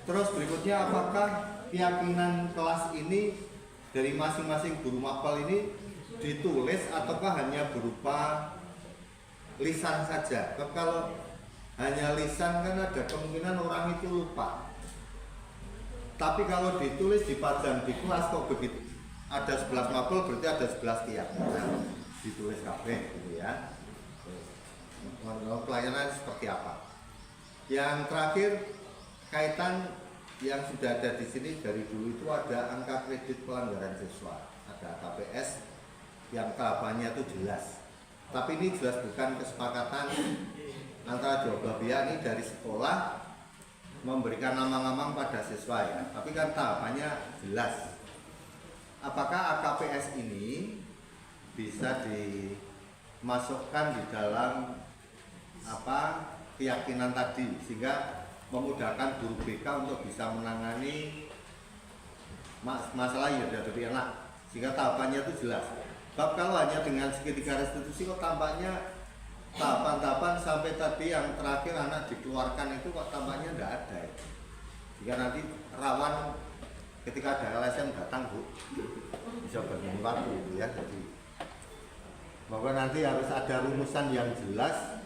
Terus berikutnya, apakah keyakinan kelas ini dari masing-masing guru mapel ini ditulis ataukah hanya berupa lisan saja? Kalau hanya lisan kan ada kemungkinan orang itu lupa. Tapi kalau ditulis dipajang di kelas kok begitu? Ada 11 mapel berarti ada 11 keyakinan ditulis kabeh gitu ya. Pelayanan seperti apa? Yang terakhir kaitan yang sudah ada di sini dari dulu itu ada angka kredit pelanggaran siswa, ada KPS yang tahapannya itu jelas. Tapi ini jelas bukan kesepakatan antara dua belah pihak, ini dari sekolah memberikan amang-amang pada siswa ya. Tapi kan tahapannya jelas. Apakah AKPS ini bisa dimasukkan di dalam keyakinan tadi sehingga memudahkan guru BK untuk bisa menangani masalah yang dihadapi anak, sehingga tahapannya itu jelas. Bab kalau hanya dengan segitiga restitusi kok tampaknya tahapan-tahapan sampai tadi yang terakhir anak dikeluarkan itu kok tampaknya tidak ada ya. Jika nanti rawan ketika ada LSM datang Bu, bisa bagi waktu gitu ya. Jadi bahwa nanti harus ada rumusan yang jelas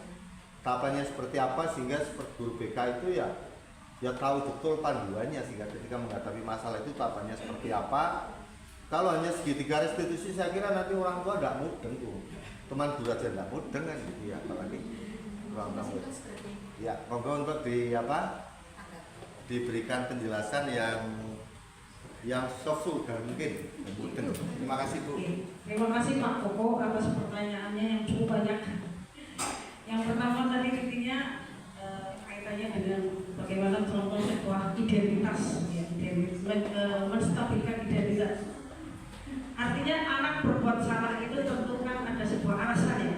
tahapannya seperti apa sehingga seperti guru BK itu ya tahu betul panduannya, sehingga ketika menghadapi masalah itu tahapannya seperti apa. Kalau hanya segitiga restitusi saya kira nanti orang tua tidak mudeng tuh, teman guru aja tidak mudeng kan gitu ya, apalagi orang tua. Ya, monggo untuk diberikan penjelasan yang sefulgar mungkin. Mudeng. Terima kasih Bu. Terima kasih Pak Koko atas pertanyaannya yang cukup banyak. Yang pertama tadi intinya kaitannya dengan bagaimana contoh sebuah identitas, ya, menstabilkan identitas. Artinya anak berbuat salah itu tentu kan ada sebuah alasan ya.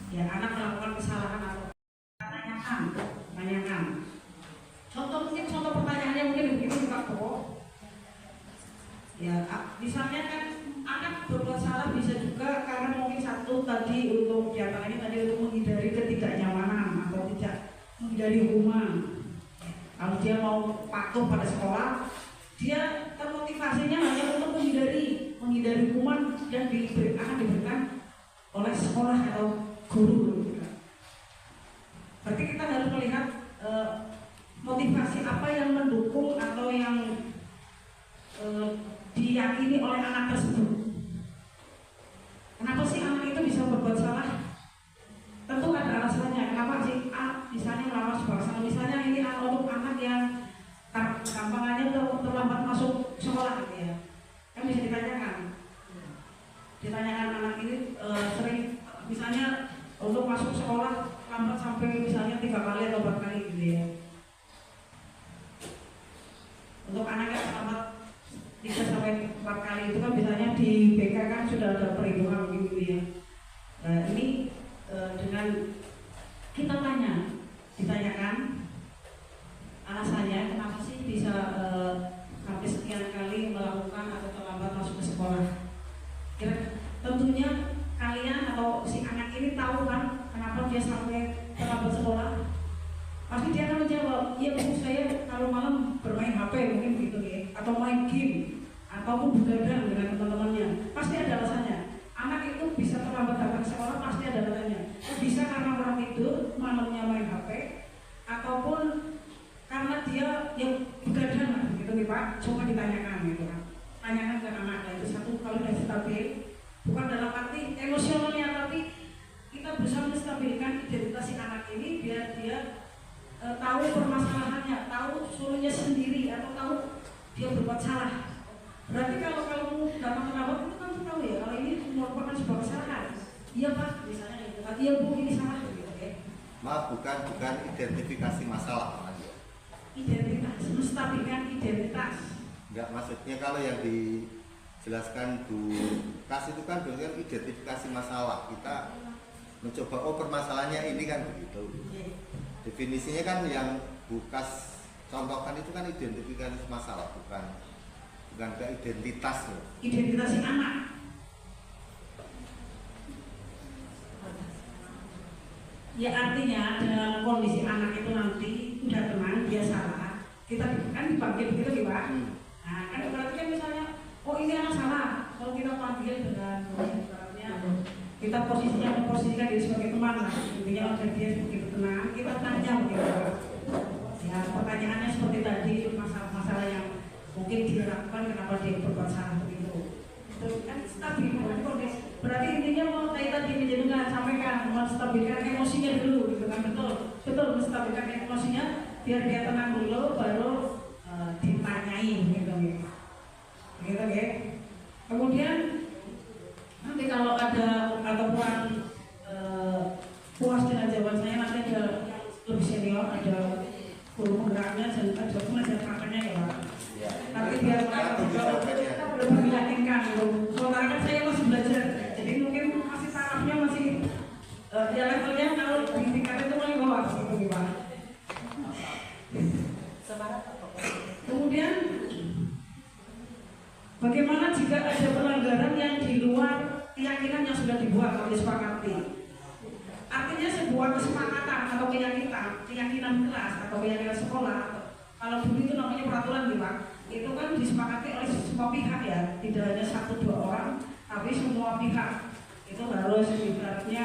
Ya anak melakukan kesalahan atau tanyakan. Contoh pertanyaannya mungkin begini Pak Koko. Ya misalnya kan anak berbuat salah bisa juga karena mungkin satu tadi untuk diantaranya tadi untuk menghindari ketidaknyamanan atau tidak menghindari hukuman. Kalau dia mau patuh pada sekolah, dia termotivasinya hanya untuk menghindari hukuman yang akan diberikan oleh sekolah atau guru. Berarti kita harus melihat motivasi apa yang mendukung atau yang diyakini oleh anak tersebut. Kenapa sih anak itu bisa berbuat salah? Tentu ada alasannya. Kenapa sih misalnya melawan sebuah salah? Misalnya ini untuk anak yang gampangannya terlambat masuk sekolah gitu ya. Kan bisa ditanyakan anak ini sering misalnya untuk masuk sekolah lambat sampai misalnya 3 kali atau 4 kali gitu ya. Untuk anak yang lambat 3 sampai 4 kali itu kan biasanya di BK kan sudah ada perhitungan gitu ya. Nah ini dengan kita ditanyakan alasannya kenapa sih bisa sampai sekian kali melakukan atau terlambat masuk ke sekolah. Tentunya kalian atau si anak ini tahu kan kenapa dia sampai terlambat sekolah. Pasti dia akan menjawab, iya bu, saya kalau malam bermain HP mungkin begitu ya, atau main game, ataupun begadang dengan teman-temannya. Pasti ada alasannya. Anak itu bisa terlambat datang ke sekolah pasti ada alasannya. Bisa karena orang tidur, malamnya main HP, ataupun karena dia yang begadang gitu nih Pak. Cuma ditanyakan gitu kan. Tanyakan ke anak, itu satu kalau sudah stabil, bukan dalam arti emosionalnya, tapi kita berusaha menstabilkan identitas si anak ini biar dia tahu permasalahannya, tahu solusinya sendiri, atau tahu dia berbuat salah. Berarti kalau datang terlambat itu kan tahu ya kalau ini merupakan sebuah kesalahan. Iya Pak, misalnya gitu kan. Iya Bu, ini salah gitu ya. Maaf, bukan identifikasi masalah namanya. Identitas, menstabilkan identitas. Enggak, maksudnya kalau yang dijelaskan Bu Kas itu kan dengan identifikasi masalah. Kita mencoba permasalahannya ini kan begitu. Definisinya kan yang Bu Kas contohkan itu kan identifikasi masalah, bukan ke identitas loh. Identitas si anak. Ya artinya dengan kondisi anak itu nanti udah tenang, dia salah, kita kan dipanggil begitu nih Pak. Nah kan berarti kan misalnya, oh ini anak salah, kalau kita panggil dengan kita memposisikan diri sebagai teman lah, intinya udah dia begitu tenang, kita tanya begitu Pak. Ya pertanyaannya seperti tadi, masalah-masalah yang mungkin dia lakukan kenapa dia berbuat salah begitu. Itu kan stabil, berarti intinya mau tadi menjadikan sampaikan menstabilkan emosinya dulu gitu kan. Betul menstabilkan emosinya biar dia tenang dulu baru ditanyai gitu ya. Kemudian nanti kalau ada atau kurang puas dengan jawaban saya, nanti ada yang lebih senior, ada guru penggeraknya dan ada pengajar prakteknya ya Pak. Nanti biar lebih meyakinkan gitu. Sementara kan saya masih belajar, jadi mungkin masih tarafnya masih ya levelnya kalau di tingkat itu paling bawah gitu Pak. Kemudian bagaimana jika ada pelanggaran yang di luar keyakinan yang sudah dibuat atau disepakati? Artinya sebuah kesepakatan atau keyakinan kelas atau keyakinan sekolah, kalau dulu itu namanya peraturan nih Pak, itu kan disepakati oleh semua pihak ya, tidak hanya 1-2 orang, tapi semua pihak itu harus ibaratnya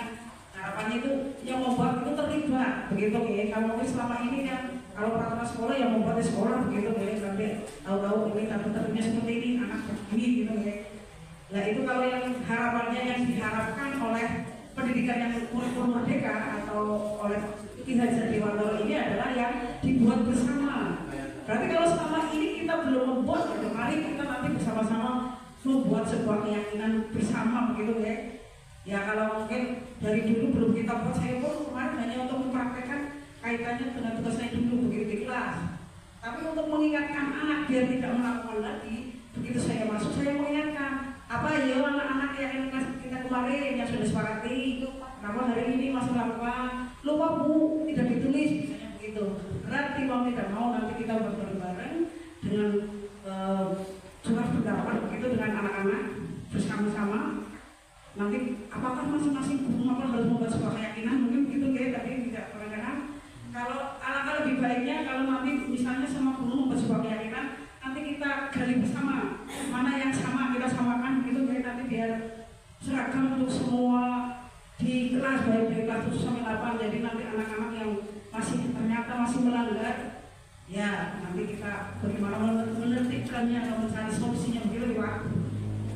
harapannya itu yang membuat itu terlibat begitu ya. Kalau mungkin selama ini kan kalau peraturan sekolah yang membuat di sekolah begitu ya, sampai tahu-tahu ini tertentunya seperti ini, anak begini gitu ya. Nah itu kalau yang harapannya yang diharapkan oleh pendidikan yang kurikulum merdeka atau oleh Ki Hajar Dewantara ini adalah yang dibuat bersama. Berarti kalau selama ini kita belum membuat, mari kita nanti bersama-sama membuat sebuah keyakinan bersama begitu ya. Ya kalau mungkin dari dulu belum kita buat, saya pun kemarin hanya untuk mempraktekkan kaitannya dengan tugas saya dulu begitu di kelas. Tapi untuk mengingatkan anak biar tidak melakukan lagi, begitu saya masuk saya mengingatkan apa ya anak-anak yang kita kemarin yang sudah sepakati, kenapa hari ini masih melakukan, lupa Bu, tidak ditulis misalnya begitu. Berarti mau tidak mau nanti kita bareng-bareng dengan surat pendapat begitu dengan anak-anak bersama-sama. Nanti apakah masing-masing guru harus membuat sebuah keyakinan mungkin begitu ya, tapi tidak kadang-kadang kalau Alangkah lebih baiknya kalau nanti misalnya sama guru membuat sebuah keyakinan, nanti kita gali bersama mana yang sama kita samakan gitu, jadi nanti biar seragam untuk semua di kelas, baik dari kelas 7 sampai 8. Jadi nanti anak-anak yang ternyata masih melanggar, ya nanti kita bagaimana menertibkannya atau mencari solusinya begitu Pak.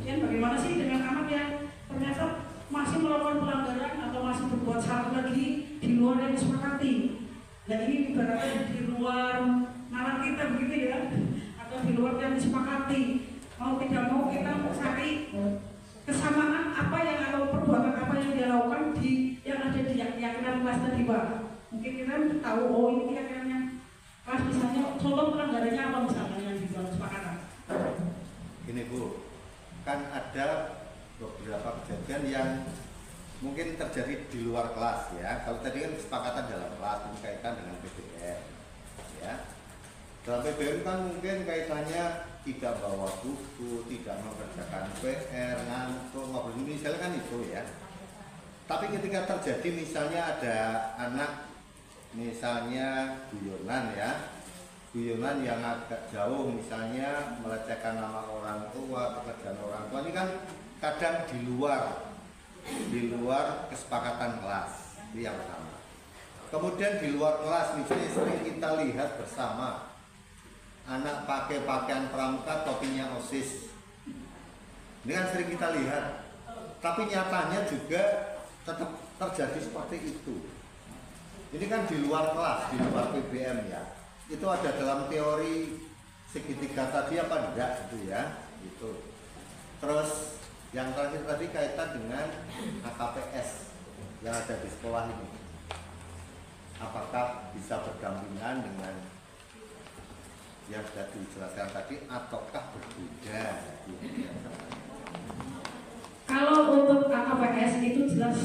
Dan bagaimana sih dengan anak yang ternyata masih melakukan pelanggaran atau masih berbuat salah lagi di luar yang disepakati. Dan ini ibaratnya di luar nalar kita begitu ya, atau di luar yang disepakati. Mau tidak mau kita mencari kesamaan apa yang atau perbuatan apa yang dia lakukan di yang ada di keyakinan kelas tadi Pak. Mungkin kita tahu oh ini keyakinannya kelas, misalnya contoh pelanggarannya apa misalnya yang di dalam kesepakatan. Ini Bu, kan ada beberapa kejadian yang mungkin terjadi di luar kelas ya. Kalau tadi kan kesepakatan dalam kelas berkaitan dengan PBM ya. Dalam PBM kan mungkin kaitannya tidak bawa buku, tidak mengerjakan PR, ngantuk, ngobrol misalnya kan itu ya. Tapi ketika terjadi misalnya ada anak misalnya guyonan ya, guyonan yang agak jauh misalnya melecehkan nama orang tua, pekerjaan orang tua, ini kan kadang di luar kesepakatan kelas, itu yang pertama. Kemudian di luar kelas misalnya sering kita lihat bersama anak pakai pakaian pramuka, topinya OSIS. Ini kan sering kita lihat, tapi nyatanya juga tetap terjadi seperti itu. Ini kan di luar kelas, di luar PBM ya. Itu ada dalam teori segitiga tadi apa enggak gitu ya, gitu. Terus yang terakhir tadi kaitan dengan HKPS yang ada di sekolah ini, apakah bisa berdampingan dengan yang sudah dijelaskan tadi ataukah berbeda? Kalau untuk KKPS itu jelas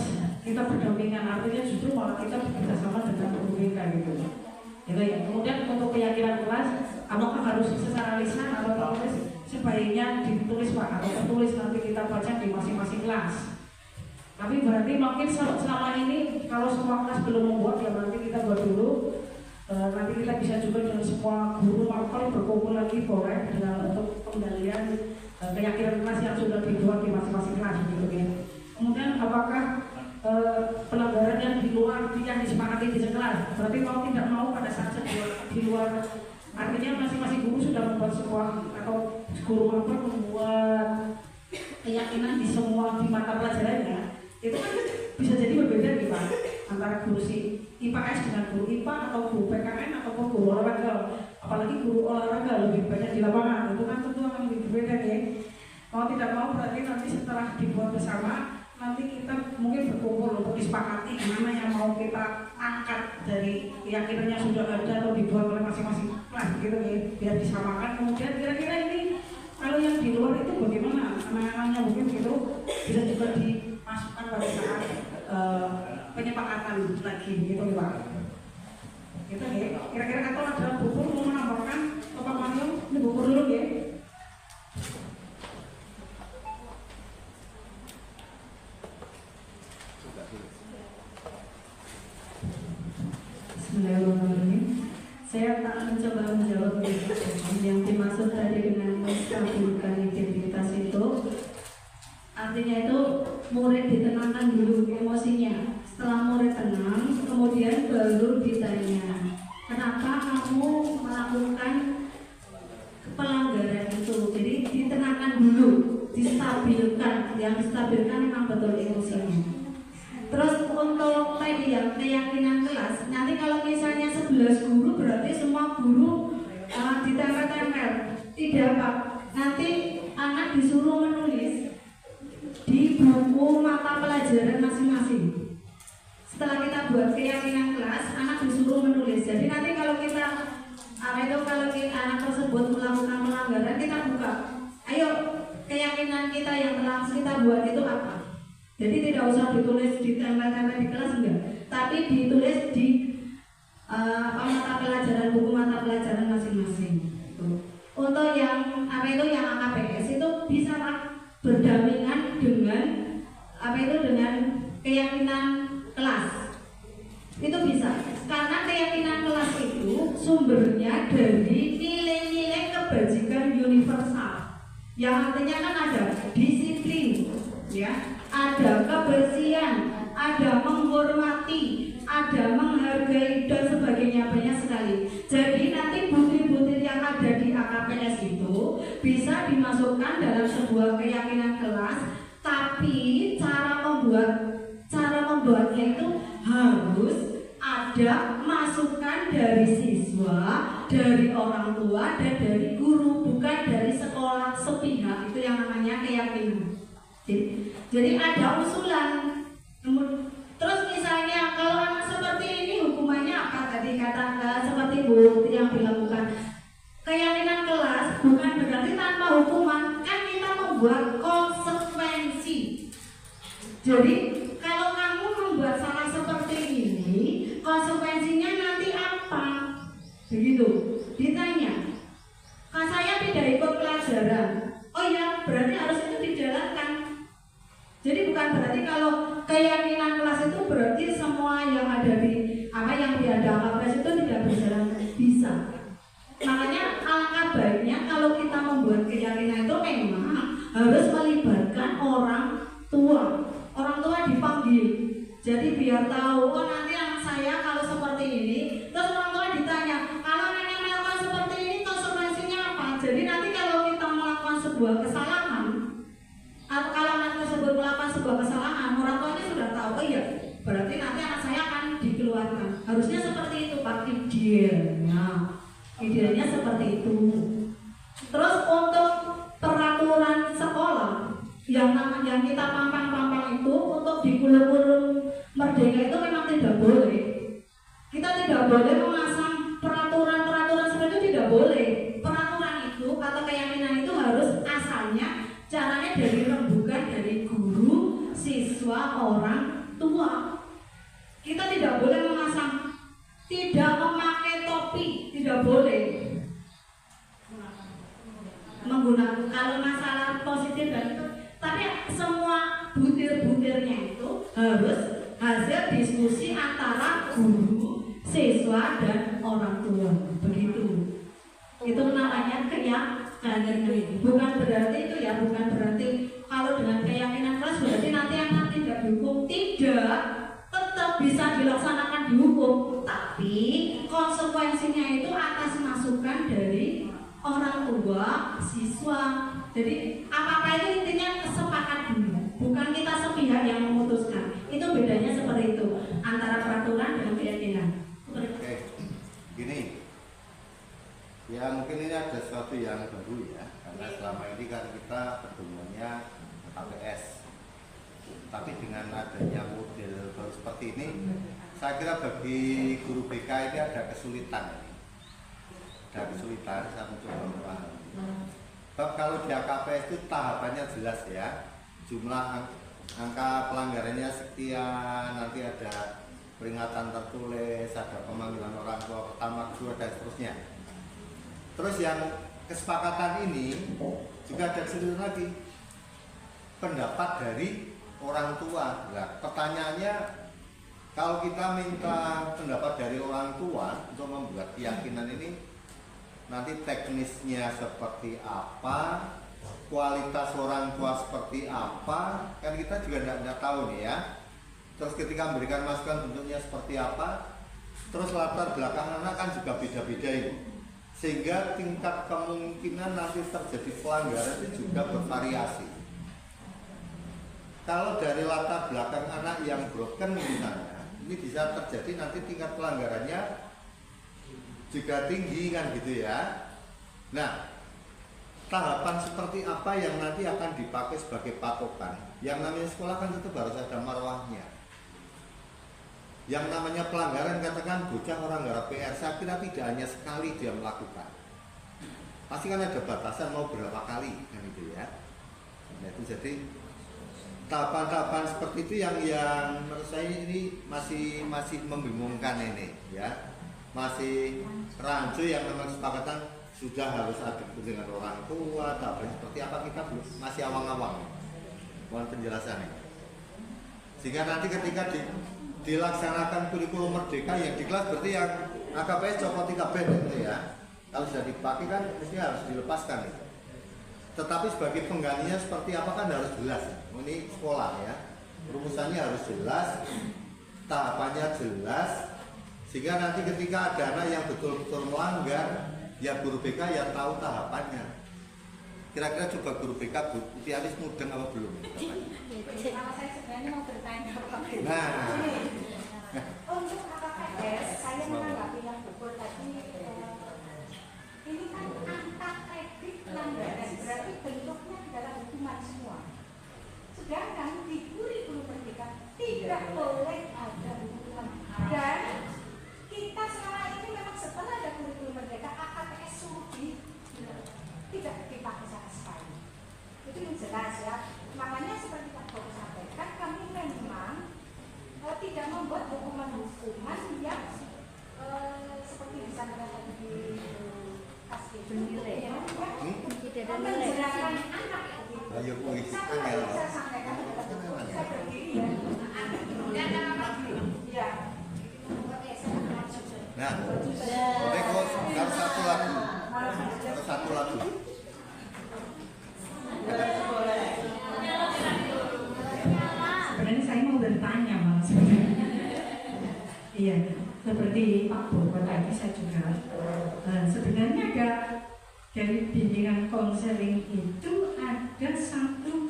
kita berdampingan, artinya justru malah kita bekerjasama dengan guru kita gitu. Gitu ya. Kemudian untuk keyakinan kelas, apakah harus secara lisan atau tertulis? Sebaiknya ditulis Pak, atau tertulis nanti kita baca di masing-masing kelas. Tapi berarti mungkin selama ini kalau semua kelas belum membuat, ya berarti kita buat dulu. Nanti kita bisa juga dengan semua guru mapel berkumpul lagi boleh dengan untuk pengendalian keyakinan kelas yang sudah dibuat di masing-masing kelas gitu ya. Kemudian apakah pelanggaran yang di luar yang disepakati di sekelas, berarti mau tidak mau pada saat di luar, artinya masing-masing guru sudah membuat sebuah atau guru mapel membuat keyakinan di semua di mata pelajarannya, itu kan bisa jadi berbeda nih Pak, antara guru si IPS dengan guru IPA atau guru PKN ataupun guru olahraga. Apalagi guru olahraga lebih banyak di lapangan, itu kan tentu akan lebih berbeda ya. Mau tidak mau berarti nanti setelah dibuat bersama, nanti kita mungkin berkumpul untuk disepakati mana yang mau kita angkat dari keyakinan yang sudah ada atau dibuat oleh masing-masing kelas gitu ya, biar disamakan. Kemudian kira-kira ini kalau yang di luar itu bagaimana anak-anaknya mungkin gitu bisa juga dimasukkan pada saat penyepakatan lagi gitu ya Pak. Gitu ya. Kira-kira atau ada buku mau menambahkan Bapak Mario, ini buku dulu ya. Bismillahirrahmanirrahim. Saya tak mencoba menjawab yang dimaksud tadi dengan menstabilkan identitas itu. Artinya itu murid ditenangkan dulu emosinya. Setelah murid tenang, kemudian baru ditanya, kenapa kamu melakukan pelanggaran itu? Jadi ditenangkan dulu, distabilkan. Yang distabilkan memang betul emosinya. Terus untuk tadi ya keyakinan kelas, nanti kalau misalnya 11 guru berarti semua guru ditempel-tempel. Tidak Pak, nanti anak disuruh menulis di buku mata pelajaran masing-masing. Setelah kita buat keyakinan kelas, anak disuruh menulis. Jadi nanti kalau anak tersebut melakukan pelanggaran, kita buka. Ayo, keyakinan kita yang telah kita buat itu apa? Jadi tidak usah ditulis di tempel-tempel di kelas enggak, tapi ditulis di mata pelajaran, buku mata pelajaran masing-masing. Untuk yang yang AKPS itu bisa berdampingan dengan dengan keyakinan kelas. Itu bisa, karena keyakinan kelas itu sumbernya dari nilai-nilai kebajikan universal. Yang artinya kan ada disiplin, ya, ada kebersihan, ada menghormati, ada menghargai dan sebagainya, banyak sekali. Jadi nanti butir-butir yang ada di AKPS itu bisa dimasukkan dalam sebuah keyakinan kelas, tapi cara membuatnya itu harus ada masukan dari siswa, dari orang tua, dan dari guru, bukan dari sekolah sepihak. Itu yang namanya keyakinan. Jadi ada usulan. Terus misalnya kalau anak seperti ini hukumannya apa? Tadi kata seperti Bu yang dilakukan. Keyakinan kelas bukan berarti tanpa hukuman, kan kita membuat konsekuensi. Jadi kalau kamu membuat salah seperti ini, konsekuensinya nanti apa? Begitu. Ditanya, kan saya tidak ikut pelajaran. Oh ya, berarti harus itu dijalankan. Jadi bukan berarti kalau keyakinan kelas itu berarti semua yang ada di yang diada kelas itu tidak berjalan, bisa. Makanya alangkah baiknya kalau kita membuat keyakinan itu memang harus melibatkan orang tua. Orang tua dipanggil. Jadi biar tahu, oh nanti anak saya kalau seperti ini, terus orang tua ditanya, kalau nenek melakukan seperti ini konsekuensinya apa? Jadi nanti kalau kita melakukan sebuah kesalahan, atau kalau anak tersebut melakukan sebuah kesalahan, orang tuanya sudah tahu, oh iya, berarti nanti anak saya akan dikeluarkan. Harusnya seperti itu Pak, idealnya. Idealnya seperti itu. Terus untuk peraturan sekolah yang kita pampang-pampang itu untuk di kurikulum merdeka itu memang tidak boleh. Kita tidak boleh memasang peraturan-peraturan seperti itu, tidak boleh. Peraturan itu atau keyakinan itu harus asalnya caranya dari rembukan dari guru, siswa, orang tua. Kita tidak boleh memasang, tidak memakai topi, tidak boleh. Menggunakan kalau masalah positif dan itu, tapi semua butir-butirnya itu harus hasil diskusi antara guru, siswa, dan orang tua. Begitu. Itu namanya keyakinan. Bukan berarti itu ya, bukan berarti kalau dengan keyakinan kelas berarti nanti anak tidak dihukum. Tidak, tetap bisa dilaksanakan dihukum, tapi konsekuensinya itu atas masukan dari orang tua, siswa. Jadi apa-apa itu intinya kesepakat dulu, bukan kita sepihak yang memutuskan. Itu bedanya seperti itu antara peraturan dan keyakinan. Oke, gini. Ya mungkin ini ada sesuatu yang baru ya, karena selama ini kan kita pertemuannya KPS. Tapi dengan adanya model baru seperti ini, saya kira bagi guru BK ini ada kesulitan. Ada kesulitan, saya mencoba memahami. Sebab kalau di KPS itu tahapannya jelas ya, jumlah angka pelanggarannya sekian, nanti ada peringatan tertulis, ada pemanggilan orang tua pertama, kedua, dan seterusnya. Terus yang kesepakatan ini juga ada kesulitan lagi, pendapat dari orang tua. Nah, pertanyaannya, kalau kita minta pendapat dari orang tua untuk membuat keyakinan ini, nanti teknisnya seperti apa, kualitas orang tua seperti apa, kan kita juga tidak tahu nih ya. Terus ketika memberikan masukan bentuknya seperti apa, terus latar belakang anak kan juga beda-beda ini, sehingga tingkat kemungkinan nanti terjadi pelanggaran itu juga bervariasi. Kalau dari latar belakang anak yang broken misalnya, ini bisa terjadi nanti tingkat pelanggarannya juga tinggi kan gitu ya. Nah, tahapan seperti apa yang nanti akan dipakai sebagai patokan? Yang namanya sekolah kan tetap harus ada marwahnya. Yang namanya pelanggaran, katakan bocah orang nggak PR, saya kira tidak hanya sekali dia melakukan. Pasti kan ada batasan mau berapa kali kan gitu ya. Nah, itu jadi tahapan-tahapan seperti itu yang menurut saya ini masih membingungkan ini ya. Masih rancu yang memang kesepakatan sudah harus ada dengan orang tua, tapi seperti apa kita belum, masih awang-awang. Mohon penjelasannya. Sehingga nanti ketika dilaksanakan kurikulum merdeka yang di kelas berarti yang AKPS copoti kabeh itu ya. Kalau sudah dipakai kan mesti harus dilepaskan itu. Tetapi sebagai penggantinya seperti apa kan harus jelas. Ini sekolah ya. Rumusannya harus jelas, tahapannya jelas, sehingga nanti ketika ada anak yang betul-betul melanggar, ya guru BK ya tahu tahapannya. Kira-kira coba guru BK Tianis mudeng apa belum? Kalau saya sebenarnya mau bertanya Pak. Nah, Untuk AKPS, saya menanggapi yang betul tadi, ini kan angka kredit pelanggaran, berarti bentuknya adalah hukuman semua. Sedangkan di kurikulum merdeka tidak boleh ada hukuman. Dan kita selama ini memang setelah ada kurikulum merdeka, AKPS suruh tidak dipakai sama sekali. Itu yang jelas ya. Makanya seperti Pak Bob sampaikan, kami memang tidak membuat hukuman-hukuman yang seperti disampaikan tadi di kasih nilai ya, menjerahkan anak. ayo kuis Satu angel. yang saya sampaikan adalah saya berdiri ya. Ya. Nah, Reko harus satu lagu. Harus satu lagu. Sebenarnya saya mau bertanya malah sebenarnya. Iya, seperti Pak Bobo tadi saya juga sebenarnya ada dari bimbingan konseling itu ada satu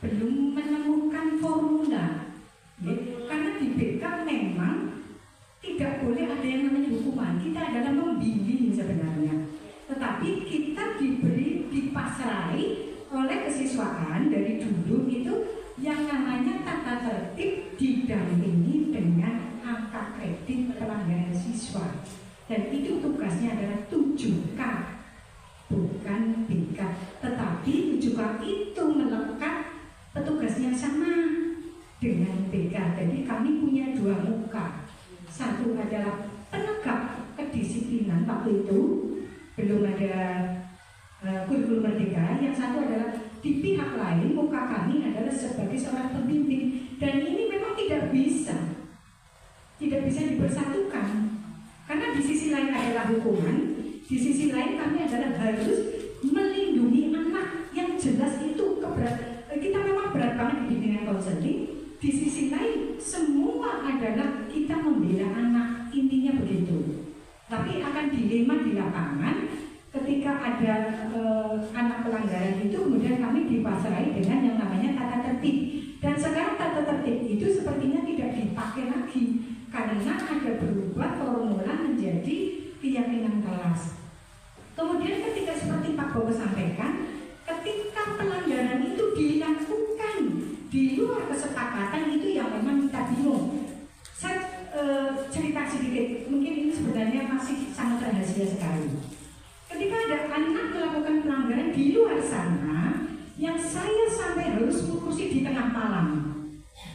belum menemukan formula, ya. Karena di BK memang tidak boleh ada yang namanya hukuman. Kita adalah membimbing sebenarnya, tetapi kita dipasrai oleh kesiswaan dari dulu itu yang namanya tata tertib didampingi dengan angka kredit pelanggaran siswa, dan itu tugasnya adalah 7K bukan BK, tetapi 7K itu melekat petugasnya sama dengan BK. Jadi kami punya dua muka, satu adalah penegak kedisiplinan waktu itu belum ada kurikulum merdeka, yang satu adalah di pihak lain muka kami adalah sebagai seorang pembimbing, dan ini memang tidak bisa dipersatukan karena di sisi lain adalah hukuman, di sisi lain kami adalah harus melindungi anak yang jelas itu kita memang berat banget di bimbingan konseling, di sisi lain semua adalah kita membela anak, intinya begitu. Tapi akan dilema di lapangan ketika ada anak pelanggaran itu, kemudian kami dipasrai dengan yang namanya tata tertib. Dan sekarang tata tertib itu sepertinya tidak dipakai lagi karena ada berubah formula menjadi keyakinan kelas. Kemudian ketika seperti Pak Bowo sampaikan, ketika pelanggaran itu dilakukan di luar kesepakatan, itu yang memang kita bingung. Saya cerita sedikit, mungkin ini sebenarnya masih sangat rahasia sekali. Ketika ada anak melakukan pelanggaran di luar sana, yang saya sampai harus ngurusi di tengah malam,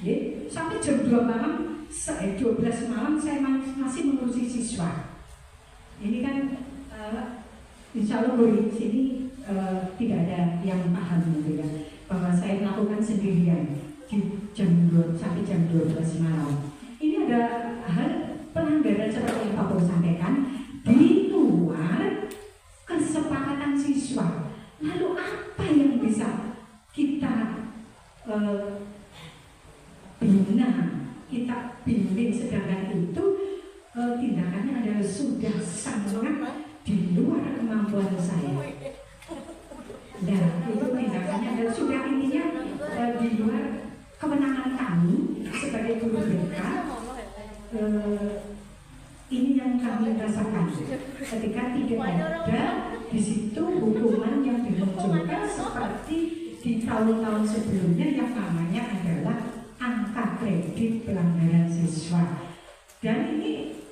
ya, sampai jam 2 malam, 12 malam saya masih mengurusi siswa. Ini kan insya Allah di sini tidak ada yang paham gitu ya, bahwa saya melakukan sendirian di jam 2 sampai jam 12 malam. Ini ada hal pelanggaran seperti yang Pak Bowo sampaikan di luar kesepakatan siswa. Lalu apa yang bisa kita bina, kita bimbing, sedangkan itu tindakannya adalah sudah sangat di luar kemampuan saya. Dan itu tindakannya adalah sudah intinya di luar kewenangan kami sebagai guru BK. Ini yang kami rasakan ketika tidak ada di situ hukuman yang dimunculkan seperti di tahun-tahun sebelumnya yang namanya adalah angka kredit pelanggaran siswa. Dan ini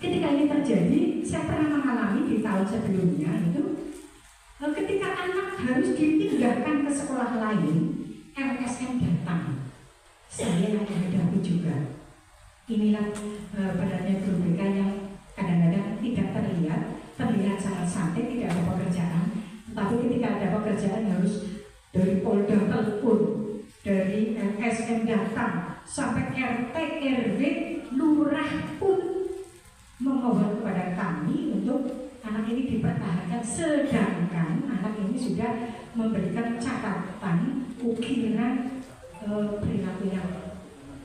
ketika ini terjadi, saya pernah mengalami di tahun sebelumnya itu ketika anak harus dipindahkan ke sekolah lain, MSN datang, saya menghadapi juga. Inilah beratnya guru BK yang kadang-kadang tidak terlihat sangat santai, tidak ada pekerjaan. Tapi ketika ada pekerjaan harus dari Polda telepon, dari MSN datang sampai RT, RW, lurah pun memohon kepada kami untuk anak ini dipertahankan, sedangkan anak ini sudah memberikan catatan ukiran perilaku yang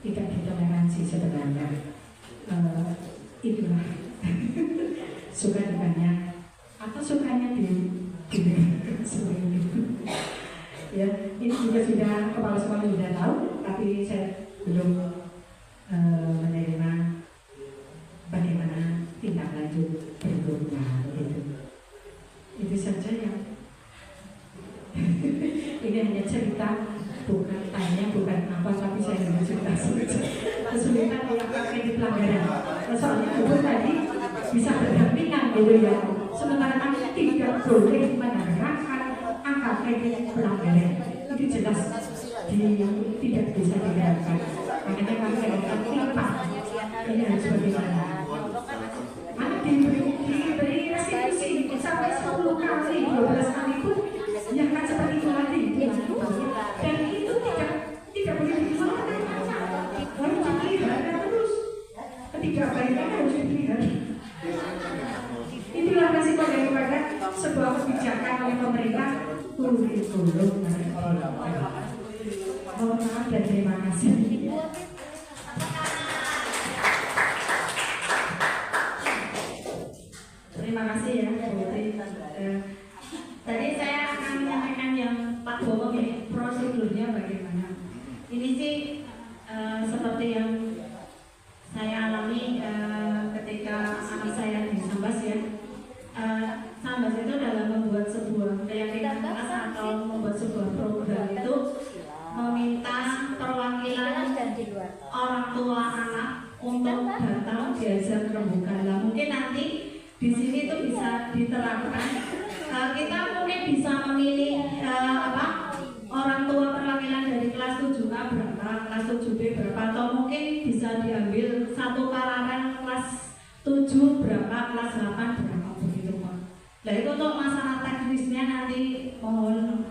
tidak ditoleransi sebenarnya. Itulah suka dukanya atau sukanya di seperti itu. Ya, ini juga sudah kepala sekolah sudah tahu, tapi saya belum menerima bagaimana tindak lanjut berikutnya begitu. Itu saja yang ini hanya cerita, bukan tanya, bukan apa, tapi saya hanya cerita saja. Kesulitan yang pakai di pelanggaran. Soalnya itu tadi bisa berdampingan gitu ya. Sementara kami tidak boleh menerapkan angka kredit pelanggaran. Itu jelas tidak bisa diterapkan. Makanya kami akan timpang. Ini harus bagaimana? Anak diberi restitusi sampai 10 kali, 12 kali pun yang akan seperti itu lagi. Dan itu tidak boleh dikeluarkan. Harus dipelihara terus. Ketika bayarnya harus dipelihara. Itulah resiko daripada sebuah kebijakan oleh pemerintah kurikulum. Mohon maaf dan terima kasih. Terima kasih ya, tadi saya akan menyampaikan yang Pak Bowo ya, prosedurnya bagaimana. Ini sih seperti yang saya alami ketika anak saya di Sambas ya. Sambas itu dalam membuat sebuah keyakinan kelas atau membuat sebuah program itu meminta perwakilan orang tua anak untuk datang diajar rembukan. Nah, mungkin nanti di sini itu bisa diterapkan. Kita mungkin bisa memilih orang tua perwakilan dari kelas 7A berapa, kelas 7B berapa, atau mungkin bisa diambil satu pararan kelas 7 berapa, kelas 8 berapa begitu Pak. Nah itu untuk masalah teknisnya nanti mohon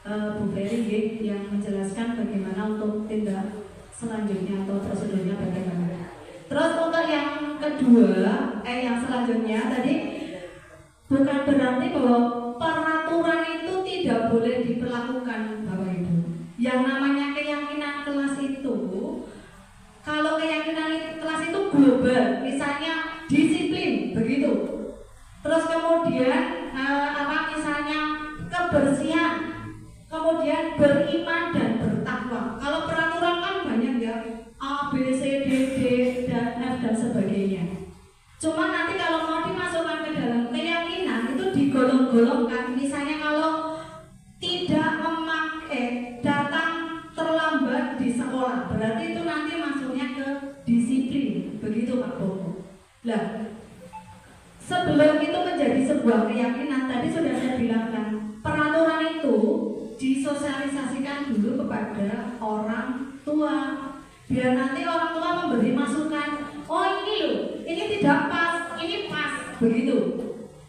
Bu Ferry yang menjelaskan bagaimana untuk tindak selanjutnya atau prosedurnya bagaimana. Terus untuk yang kedua, yang selanjutnya tadi bukan berarti bahwa peraturan itu tidak boleh diperlakukan Bapak Ibu. Yang namanya keyakinan kelas itu, kalau keyakinan kelas itu global, misalnya disiplin begitu. Terus kemudian misalnya kebersihan, kemudian beriman dan bertakwa. Kalau peraturan kan banyak ya, A, B, C, D, D, dan F dan sebagainya. Cuma nanti kalau mau dimasukkan ke dalam keyakinan itu digolong-golongkan. Misalnya kalau tidak datang terlambat di sekolah, berarti itu nanti masuknya ke disiplin, begitu Pak Bowo. Lah, sebelum itu menjadi sebuah keyakinan, tadi sudah saya bilangkan, peraturan itu disosialisasikan dulu kepada orang tua. Biar nanti orang tua memberi masukan, oh ini loh, ini tidak pas, ini pas, begitu.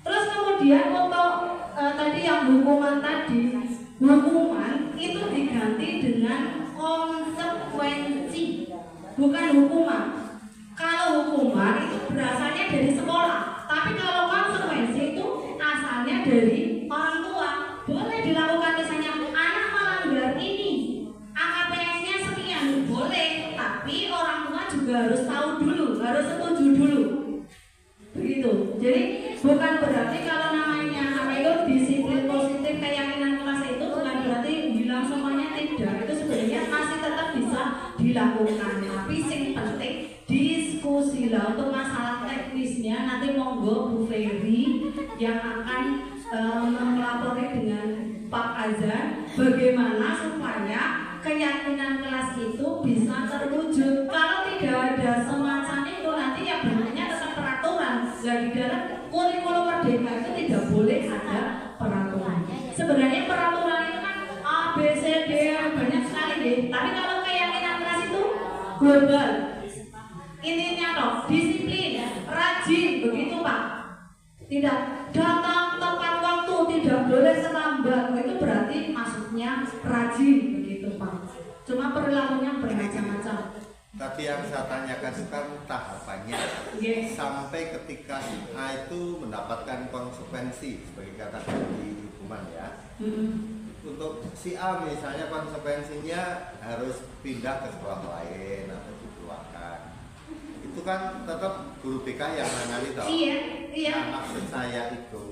Terus kemudian untuk tadi yang hukuman tadi, hukuman itu diganti dengan konsekuensi, bukan hukuman. Kalau hukuman itu berasalnya dari sekolah, tapi kalau konsekuensi itu asalnya dari orang tua. Boleh dilakukan misalnya anak melanggar ini, AKPS-nya sekian, boleh, tapi orang tua juga harus tahu dulu, harus setuju dulu, begitu. Jadi bukan berarti kalau namanya itu disiplin positif keyakinan kelas itu bukan berarti bilang semuanya tidak. Itu sebenarnya masih tetap bisa dilakukan, tapi yang penting diskusilah untuk masalah teknisnya. Nanti monggo Bu Ferry yang akan melapori dengan Pak Azan bagaimana supaya keyakinan kelas itu bisa terwujud. Kalau tidak ada semacam itu nanti ya bentuknya tetap peraturan. Nah, di dalam kurikulum merdeka itu tidak boleh ada peraturan. Sebenarnya peraturan itu kan A, B, C, D banyak sekali deh. Tapi kalau keyakinan kelas itu global. Intinya toh disiplin, rajin, begitu Pak. Tidak datang tepat waktu, tidak boleh terlambat. Itu berarti maksudnya rajin, begitu Pak. Cuma perilakunya bermacam. Tadi yang saya tanyakan itu kan tahapannya sampai ketika si A itu mendapatkan konsekuensi sebagai kata dari hukuman ya. Untuk si A misalnya konsekuensinya harus pindah ke sekolah lain atau dikeluarkan. Itu kan tetap guru BK yang menangani toh. Iya. Nah, maksud saya itu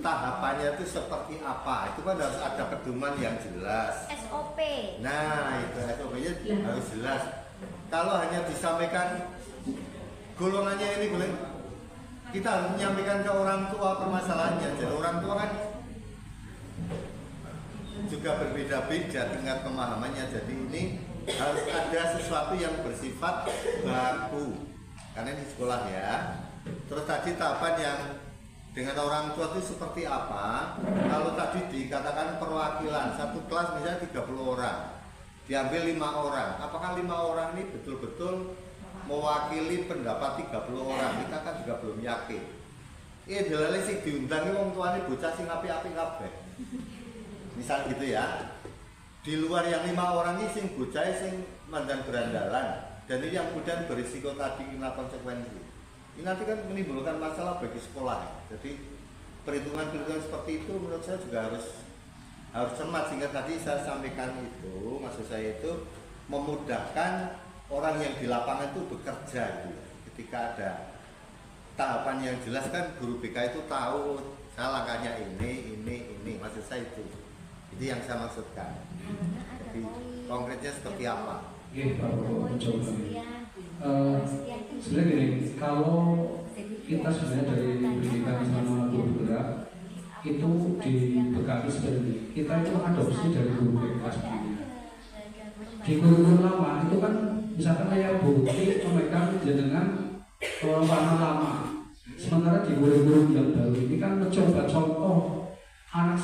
tahapannya itu seperti apa? Itu kan harus ada pedoman yang jelas. SOP. Nah, itu SOP-nya harus jelas. Kalau hanya disampaikan golongannya ini boleh, kita harus menyampaikan ke orang tua permasalahannya. Jadi orang tua kan juga berbeda-beda tingkat pemahamannya. Jadi ini harus ada sesuatu yang bersifat baku. Karena di sekolah ya. Terus tadi tahapan yang dengan orang tua itu seperti apa? Kalau tadi dikatakan perwakilan satu kelas misalnya 30 orang. Diambil 5 orang, apakah 5 orang ini betul-betul mewakili pendapat 30 orang? Kita kan juga belum yakin. Delale sing diundangi wong tuane bocah sing apik-apik kabeh. Misal gitu ya. Di luar yang 5 orang ini sing bocah sing mandan berandalan dan ini yang kemudian berisiko tadi kena konsekuensi. Ini nanti kan menimbulkan masalah bagi sekolah. Jadi perhitungan-perhitungan seperti itu menurut saya juga harus cermat, sehingga tadi saya sampaikan itu, maksud saya itu memudahkan orang yang di lapangan itu bekerja gitu. Ketika ada tahapan yang jelas kan guru BK itu tahu saya langkahnya ini, maksud saya itu yang saya maksudkan. Jadi konkretnya seperti apa? Oke, Pak Bapak mencoba. Sebenarnya gini, kalau kita sebenarnya dari pendidikan selama guru bergerak itu dibekali seperti ini. Kita itu adopsi dari guru BK sebelumnya. Di guru lama itu kan misalkan kayak bukti memegang jenengan warna lama. Sementara di guru-guru yang baru ini kan mencoba contoh anak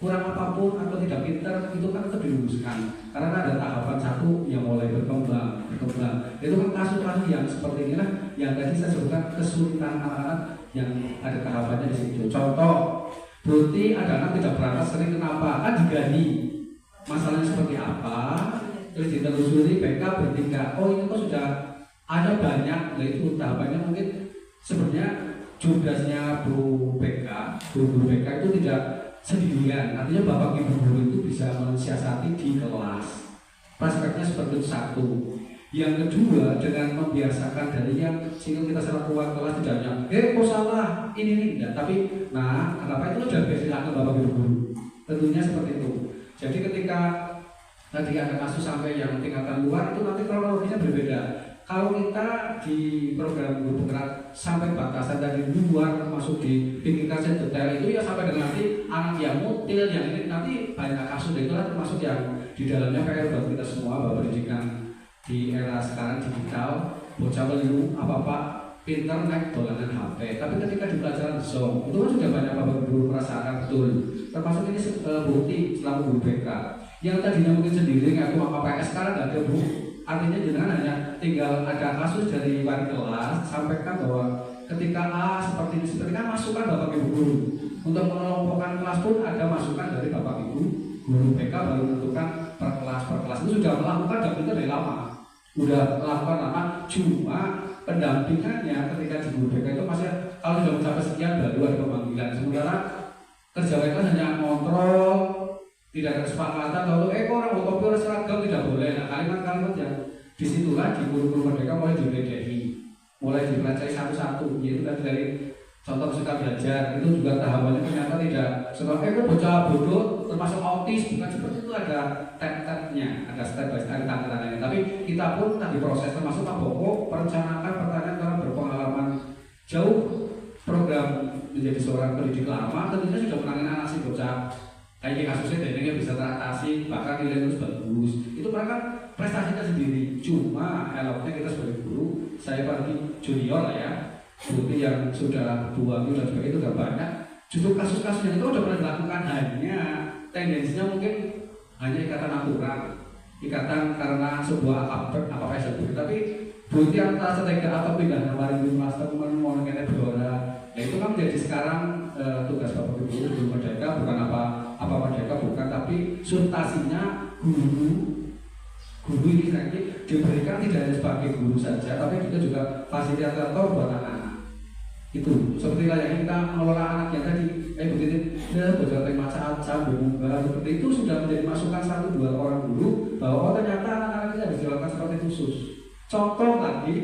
kurang apapun atau tidak pintar itu kan tetap diluruskan. Karena ada tahapan satu yang mulai berkembang. Itu kan kasus-kasus yang seperti inilah yang tadi saya sebutkan kesulitan anak-anak yang ada tahapannya di situ. Contoh, bukti ada anak tidak berangkat sering kenapa? Kan digali masalahnya seperti apa, terus ditelusuri BK bertindak. Oh ini kok sudah ada banyak, nah itu tahapannya mungkin sebenarnya jurdasnya Bu BK, guru BK itu tidak sendirian. Artinya bapak ibu guru itu bisa mensiasati di kelas. Prakteknya seperti itu satu. Yang kedua, dengan membiasakan dari yang sehingga kita secara keluar kelas tidak hanya kok salah, ini enggak, tapi kenapa itu sudah biasakan bapak ibu guru. Tentunya seperti itu. Jadi ketika tadi ada kasus sampai yang tingkatan luar itu nanti kronologisnya berbeda. Kalau kita di program guru bergerak sampai batasan dari luar masuk di pikirkan detail itu ya sampai dengan nanti anak yang mutil yang ini nanti banyak kasus itu kan termasuk yang di dalamnya PR buat kita semua bahwa pendidikan di era sekarang digital bocah melu apa pinter naik dolanan HP. Tapi ketika di pelajaran Zoom itu kan sudah banyak bapak guru merasakan betul. Termasuk ini bukti selama guru BK yang tadinya mungkin sendiri ngaku apa PS sekarang nggak ada bu. Artinya jangan hanya tinggal ada kasus dari wali kelas sampaikan bahwa ketika A seperti ini kan masukan bapak ibu guru untuk mengelompokkan kelas pun ada masukan dari bapak ibu guru BK baru menentukan per kelas itu sudah melakukan dan itu dari lama udah melakukan lama cuma pendampingannya ketika di guru BK itu masih kalau sudah mencapai sekian baru ada pemanggilan sementara kerja mereka hanya ngontrol tidak ada kesepakatan lalu orang mau kopi orang seragam tidak boleh. Nah kalimat-kalimat yang disitulah di guru-guru mereka mulai dibedai, mulai dipelajari satu-satu. Yaitu tadi dari contoh suka belajar itu juga tahapannya ternyata tidak seperti bocah bodoh termasuk autis bukan seperti itu, ada tab-tabnya, ada step by step tantangannya. Tapi kita pun tadi proses termasuk Pak Boko perencanaan pertanyaan karena berpengalaman jauh program menjadi seorang pendidik lama tentunya sudah menangani anak si bocah. Kayak kasusnya dia bisa teratasi bahkan nilai lulus bagus itu mereka prestasinya sendiri. Cuma eloknya kita sebagai guru, saya apalagi junior lah ya, bukti yang sudah 2 minggu dan sebagainya itu udah banyak. Justru kasus-kasus yang itu udah pernah dilakukan hanya tendensinya mungkin hanya ikatan aturan, ikatan karena sebuah apa sebut. Tapi bukti antara strategi atau pindah nama di master mau ngene berdora. Nah itu kan menjadi sekarang tugas bapak ibu guru merdeka bukan apa merdeka bukan, tapi substansinya guru guru ini nanti diberikan tidak hanya sebagai guru saja, tapi juga fasilitator buat anak-anak. Itu seperti layaknya kita mengelola anak yang tadi begitu ya belajar macam-macam berubah seperti itu sudah menjadi masukan 1-2 orang guru bahwa oh ternyata anak-anak ini harus dilakukan seperti khusus. Contoh lagi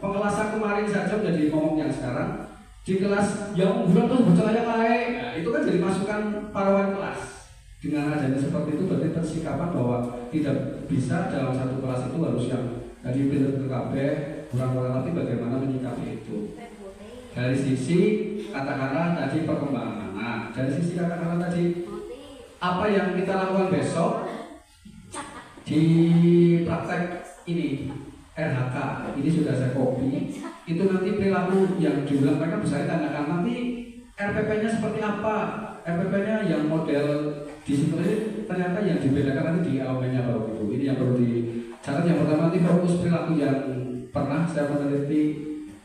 pengelasan kemarin saja menjadi ngomong yang sekarang di kelas yang unggulan terus bercelaya lain, nah, itu kan jadi masukan para wali kelas. Dengan adanya seperti itu berarti persikapan bahwa tidak bisa dalam satu kelas itu harus yang tadi pinter KB kurang-kurang, tapi bagaimana menyikapi itu. Dari sisi katakanlah tadi perkembangan, nah dari sisi katakanlah tadi apa yang kita lakukan besok di praktek ini RHK ini sudah saya copy, itu nanti perilaku yang diulang mereka bisa ditanyakan nanti RPP-nya seperti apa, RPP-nya yang model di situ ternyata yang dibedakan nanti di AOP-nya baru itu. Ini yang perlu dicatat. Yang pertama nanti fokus perilaku yang pernah saya meneliti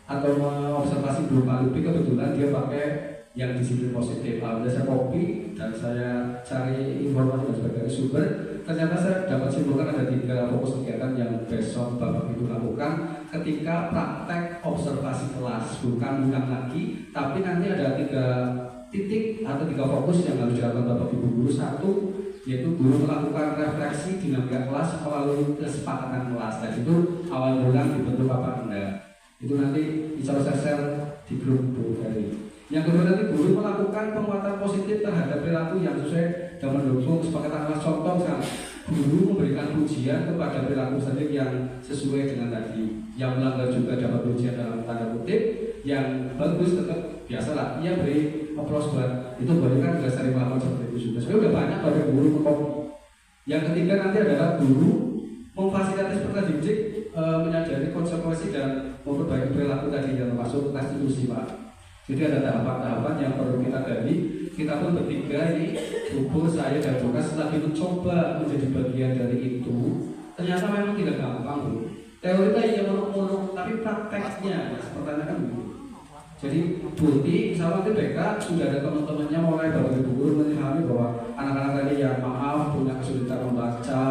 atau mengobservasi berupa lebih, kebetulan dia pakai yang disiplin positif. Lalu saya copy dan saya cari informasi dan sebagainya sumber. Ternyata saya dapat simpulkan ada 3 fokus kegiatan yang besok Bapak Ibu lakukan ketika praktek observasi kelas, bukan ulang lagi, tapi nanti ada 3 titik atau 3 fokus yang harus dilakukan Bapak Ibu guru. 1, yaitu guru melakukan refleksi dinamika kelas melalui kesepakatan kelas. Dan itu awal bulan dibentuk apa enggak. Itu nanti bisa saya share di grup Bu Ferry. Yang kedua nanti guru melakukan penguatan positif terhadap perilaku yang sesuai dan mendukung kesepakatan kelas. Contoh misalnya guru memberikan pujian kepada perilaku sendiri yang sesuai dengan tadi. Yang melanggar juga dapat pujian dalam tanda kutip. Yang bagus tetap biasalah, ia beri aplaus buat itu, boleh kan juga sering melakukan seperti itu juga. Sebenarnya udah banyak pada guru mengkopi. Yang ketiga nanti adalah guru memfasilitasi peserta didik menyadari konsekuensi dan memperbaiki perilaku tadi yang termasuk restitusi Pak. Jadi ada tahapan-tahapan yang perlu kita gali. Kita pun bertiga ini, Bubur, saya dan Bukas lagi mencoba menjadi bagian dari itu. Ternyata memang tidak gampang Bu. Teorinya iya muluk-muluk, tapi prakteknya pertanyaan kan Bu. Jadi bukti, misalnya nanti BK sudah ada teman-temannya mulai dari guru memahami bahwa anak-anak tadi yang maaf punya kesulitan membaca,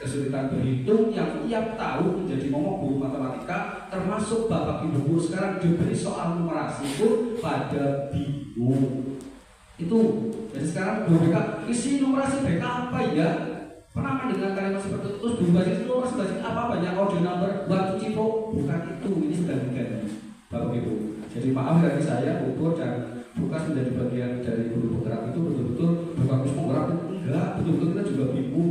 kesulitan berhitung, yang tiap tahun menjadi momok guru matematika, termasuk Bapak Ibu guru sekarang diberi soal numerasi itu pada bingung. Itu jadi sekarang guru BK isi numerasi BK apa ya? Pernah mendengar kalimat seperti itu? Terus berubah jadi numerasi basic apa banyak order number buat cipok? Bukan itu, ini sudah diganti Bapak Ibu. Jadi maaf dari saya, Bubur dan Bukas menjadi bagian dari guru penggerak itu betul-betul bukan penggerak, enggak, betul-betul kita juga bingung,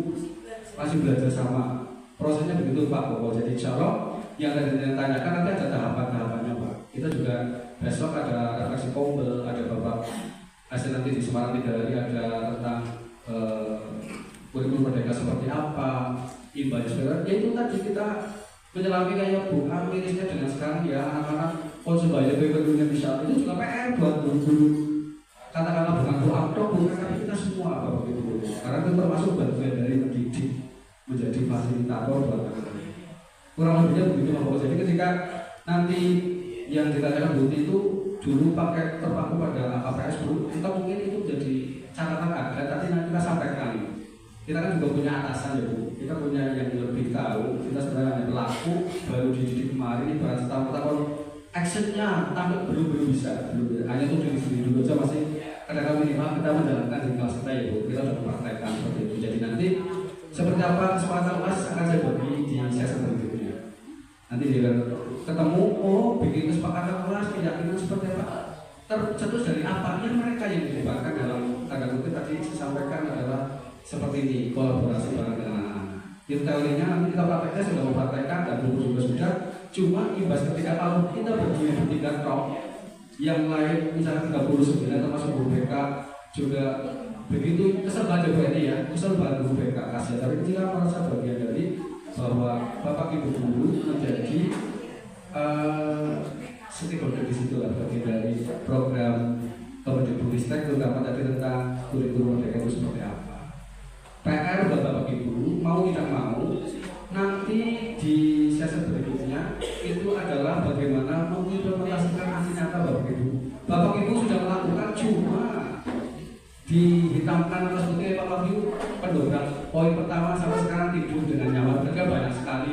masih belajar sama. Prosesnya begitu Pak Bobo. Jadi insya Allah yang tadi ditanyakan nanti ada tahapan-tahapannya Pak. Kita juga besok ada refleksi kompel, ada Bapak hasil nanti di Semarang 3 hari ada tentang kurikulum merdeka seperti apa, imbasnya saudara. Ya itu tadi kita menyelami kayak Bu mirisnya dengan sekarang ya anak-anak konsumsi dunia bisa itu juga PR buat guru-guru. Katakanlah bukan Bu Abdo, bukan tapi kita semua Bapak Ibu. Karena itu termasuk bagian dari mendidik menjadi fasilitator buat anak-anak. Kurang lebihnya begitu Bapak. Jadi ketika nanti yang ditanyakan bukti itu dulu pakai terpaku pada AKPS Bu, kita mungkin itu jadi catatan ada, tapi nanti kita sampaikan. Kita kan juga punya atasan ya Bu, kita punya yang lebih tahu. Kita sebenarnya hanya pelaku baru dididik kemarin, ibarat setahun actionnya tampil belum bisa, hanya tuh diri sendiri dulu aja masih kadang-kadang minimal kita menjalankan di kelas kita ya Bu, kita sudah mempraktekkan seperti itu. Jadi nanti seperti apa kesempatan kelas akan saya bagi di sesi berikutnya. Nanti dia ketemu, oh bikin kesepakatan kelas, keyakinan seperti apa, tercetus dari apa yang mereka yang dilibatkan dalam tanda kutip tadi saya sampaikan adalah seperti ini, kolaborasi bareng dengan anak-anak. Itu teorinya nanti kita prakteknya sudah mempraktekkan dan buku juga sudah. Cuma imbas ketika kalau kita berdiri bertiga top, yang lain misalnya 39 termasuk guru BK juga begitu kesel banget Bu ini ya, kesel banget guru BK kasihan. Tapi kita merasa bagian dari bahwa Bapak Ibu guru menjadi stakeholder di situ lah, bagian dari program Kemendikbudristek terutama tadi tentang kurikulum merdeka itu seperti apa. PR buat Bapak Ibu, mau tidak mau, nanti di sesi berikutnya itu adalah bagaimana mengimplementasikan hasil nyata Bapak Ibu. Bapak Ibu sudah melakukan, cuma dihitamkan atas putih Bapak Ibu pendobrak poin pertama sampai sekarang tidur hidup dengan nyaman. Mereka banyak sekali.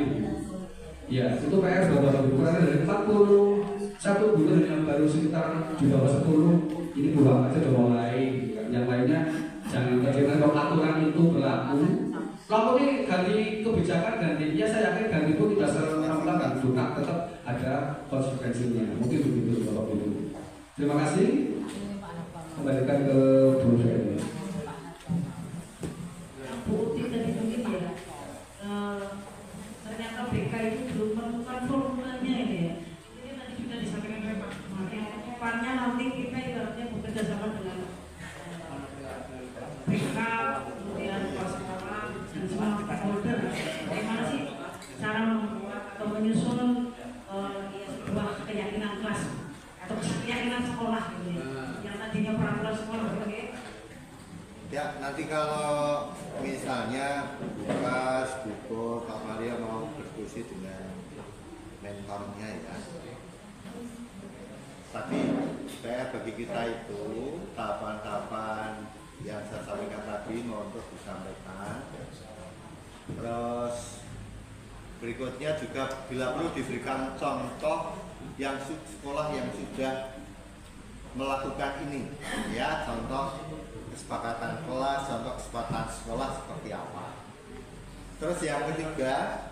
Ya, itu PR Bapak Ibu karena dari 41 bulan yang baru sekitar di bawah 10 ini pulang aja udah mulai. Yang lainnya jangan bagaimana kalau aturan itu berlaku. Kalau ini ganti kebijakan ganti, ya saya yakin ganti pun tidak serempak bukan, tetap ada konsekuensinya. Mungkin begitu Bapak Ibu. Terima kasih. Kembalikan ke Bu Ferry. Bu Uti tadi mungkin ya, ternyata BK itu belum menemukan formulanya ini ya. Ini tadi sudah disampaikan oleh Pak Kumar. Yang depannya nanti kita ibaratnya bekerja sama dengan BK, kemudian Paskara, dan semua stakeholder. Bagaimana sih cara membuat atau menyusun sebuah keyakinan kelas atau keyakinan sekolah gitu ya. Yang tadinya peraturan sekolah, oke? Ya, nanti kalau misalnya Bukas, Buko, Pak Maria mau berdiskusi dengan mentornya ya. Tapi PR bagi kita itu tahapan-tahapan yang saya sampaikan tadi mau untuk disampaikan. Terus berikutnya juga bila perlu diberikan contoh yang sekolah yang sudah melakukan ini, ya contoh kesepakatan kelas, contoh kesepakatan sekolah seperti apa. Terus yang ketiga,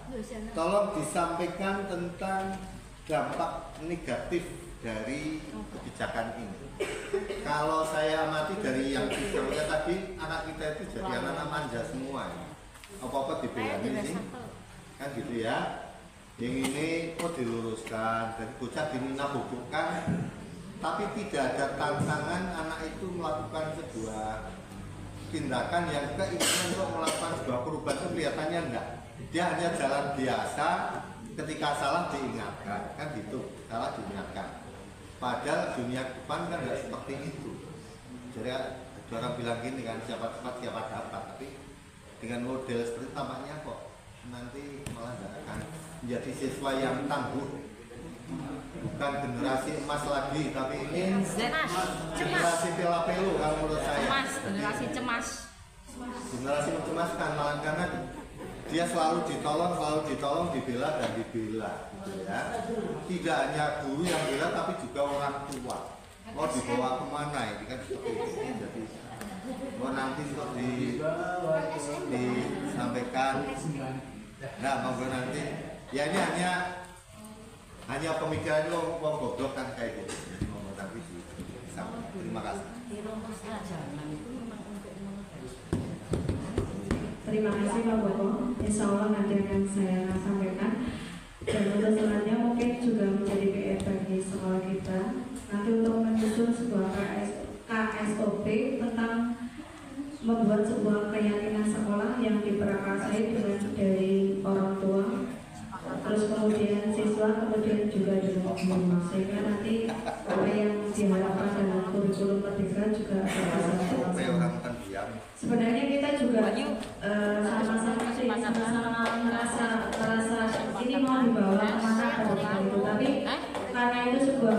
tolong disampaikan tentang dampak negatif dari kebijakan ini. Kalau saya amati dari yang visualnya tadi, anak kita itu jadi anak manja semua ya. Apa-apa dibilangin sih, kan gitu ya. Yang ini kok diluruskan, dan bocah diminta bubukan, tapi tidak ada tantangan anak itu melakukan sebuah tindakan yang keinginan untuk melakukan sebuah perubahan itu kelihatannya enggak. Dia hanya jalan biasa, ketika salah diingatkan, kan gitu, salah diingatkan. Padahal dunia depan kan enggak seperti itu. Jadi orang bilang gini kan, siapa cepat siapa dapat, tapi dengan model seperti tampaknya kok nanti malah enggak akan menjadi siswa yang tangguh. Bukan generasi emas lagi, tapi ini generasi pela-pelu kalau menurut saya. Generasi cemas. Generasi mencemaskan malah karena dia selalu ditolong, dibela dan dibela, gitu ya. Tidak hanya guru yang bela, tapi juga orang tua. Mau dibawa kemana ini kan seperti ini. Jadi mau nanti untuk disampaikan. Nah, monggo nanti. Ya ini hanya pemikiran lo mau goblok kan kayak gitu. Mau nanti disampaikan. Terima kasih. Terima kasih Pak Boko. Insya Allah nanti akan saya sampaikan. Dan untuk selanjutnya mungkin juga menjadi PR bagi sekolah kita. Nanti untuk menyusun sebuah KSOP tentang membuat sebuah keyakinan sekolah yang diprakarsai dengan dari orang tua, terus kemudian siswa, kemudian juga dari guru, sehingga nanti apa yang diharapkan dalam kurikulum merdeka juga bisa. Sebenarnya kita juga sama-sama merasa ini mau dibawa kemana pada itu, tapi karena itu sebuah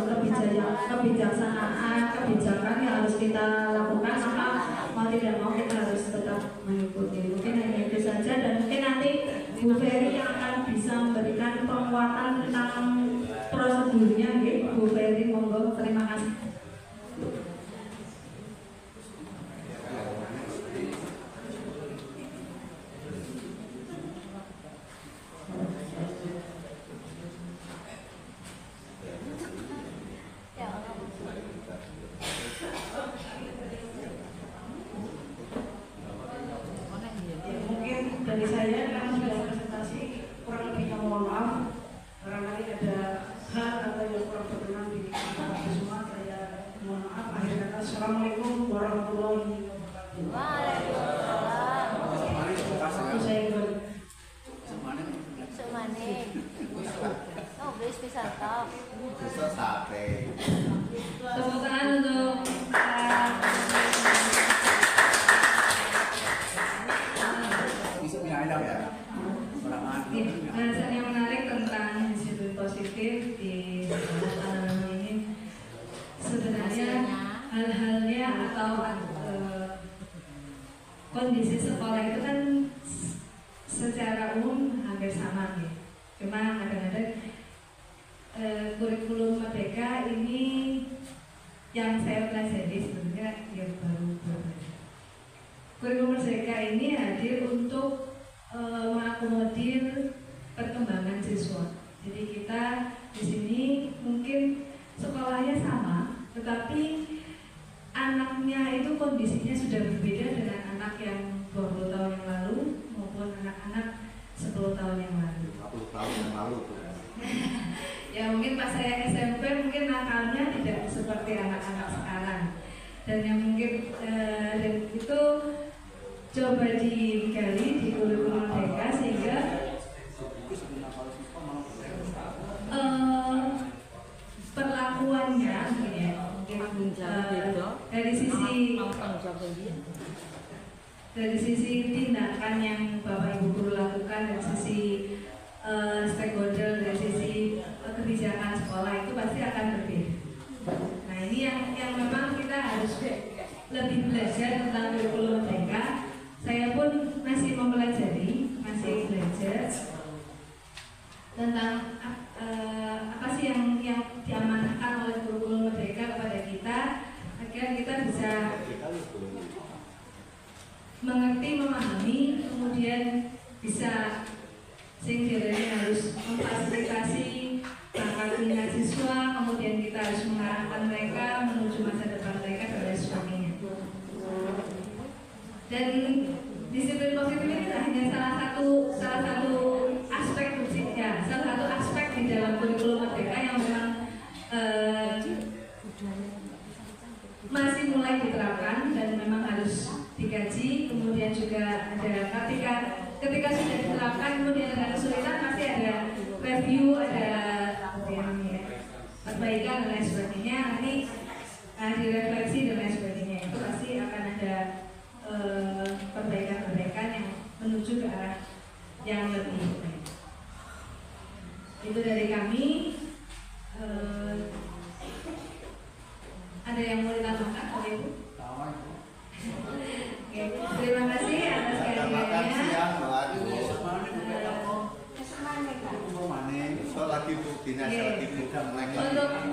kebijakan yang harus kita lakukan, maka mau tidak mau kita harus tetap mengikuti. Mungkin hanya itu saja, dan mungkin nanti Bu Ferry yang akan bisa memberikan penguatan tentang prosedurnya, gitu. Bu Ferry, monggo. Terima kasih. Dari saya karena sudah presentasi kurang lebihnya mohon maaf, barangkali ada hal atau yang kurang berkenan di kita semua, saya mohon maaf. Akhir kata, assalamualaikum warahmatullahi wabarakatuh. Waalaikumsalam. Waktu saya ikut. Semane. Oh, guys bisa tahu. Besok sate. Tepuk tangan untuk bahasan yang menarik tentang disiplin positif di ini. Sebenarnya hal-halnya atau kondisi sekolah itu kan secara hampir sama ya. Cuma kadang-kadang kurikulum Merdeka ini yang saya pelajari sebenarnya ya baru belajar. Kurikulum Merdeka ini hadir untuk mengakomodir perkembangan siswa. Jadi kita di sini mungkin sekolahnya sama, tetapi anaknya itu kondisinya sudah berbeda dengan anak yang 20 tahun yang lalu maupun anak-anak 10 tahun yang lalu. 50 tahun yang lalu tuh. Ya mungkin pas saya SMP mungkin nakalnya tidak seperti anak-anak sekarang. Dan yang mungkin dan itu coba digali di kurikulum Merdeka sehingga perlakuannya mungkin dari sisi tindakan yang Bapak Ibu guru lakukan, dari sisi stakeholder, dari sisi kebijakan sekolah itu pasti akan berbeda. Nah ini yang memang kita harus lebih belajar tentang kurikulum Merdeka. Saya pun masih mempelajari, masih belajar tentang apa sih yang diamanahkan oleh kurikulum Merdeka kepada kita agar kita bisa mengerti, memahami, kemudian bisa sehingga harus memfasilitasi bakal minat siswa, kemudian kita harus mengarahkan mereka menuju masa depan mereka dan lain sebagainya. Dan disiplin positif ini hanya salah satu aspek ya, salah satu aspek di dalam kurikulum Merdeka yang memang masih mulai diterapkan dan memang harus dikaji. Kemudian juga ada ketika sudah diterapkan kemudian ada kesulitan, pasti ada review, ada perbaikan dan lain sebagainya. Nanti direfleksi dan lain sebagainya, itu pasti akan ada perbaikan-perbaikan yang menuju ke arah yang lebih baik. Itu dari kami. Ada yang mau ditambahkan oleh Ibu? Oke, terima kasih atas kehadirannya.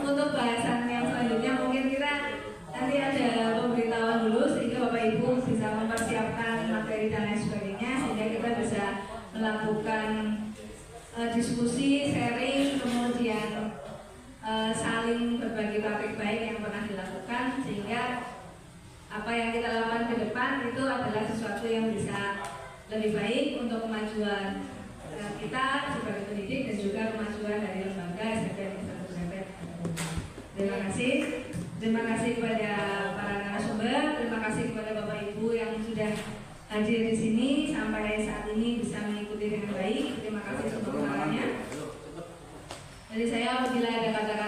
Untuk bahasan yang selanjutnya mungkin kita nanti ada pemberitahuan dulu sehingga Bapak Ibu bisa mempersiapkan materi dan lain sebagainya sehingga kita bisa melakukan diskusi, sharing, kemudian saling berbagi praktik baik yang pernah dilakukan sehingga apa yang kita lakukan ke depan itu adalah sesuatu yang bisa lebih baik untuk kemajuan kita sebagai pendidik dan juga kemajuan dari lembaga SMP Negeri 1 Brepet. Terima kasih kepada para narasumber, terima kasih kepada Bapak Ibu yang sudah hadir di sini sampai saat ini bisa mengikuti dengan baik. Terima kasih untuk semuanya. Dari saya apabila ada kata-kata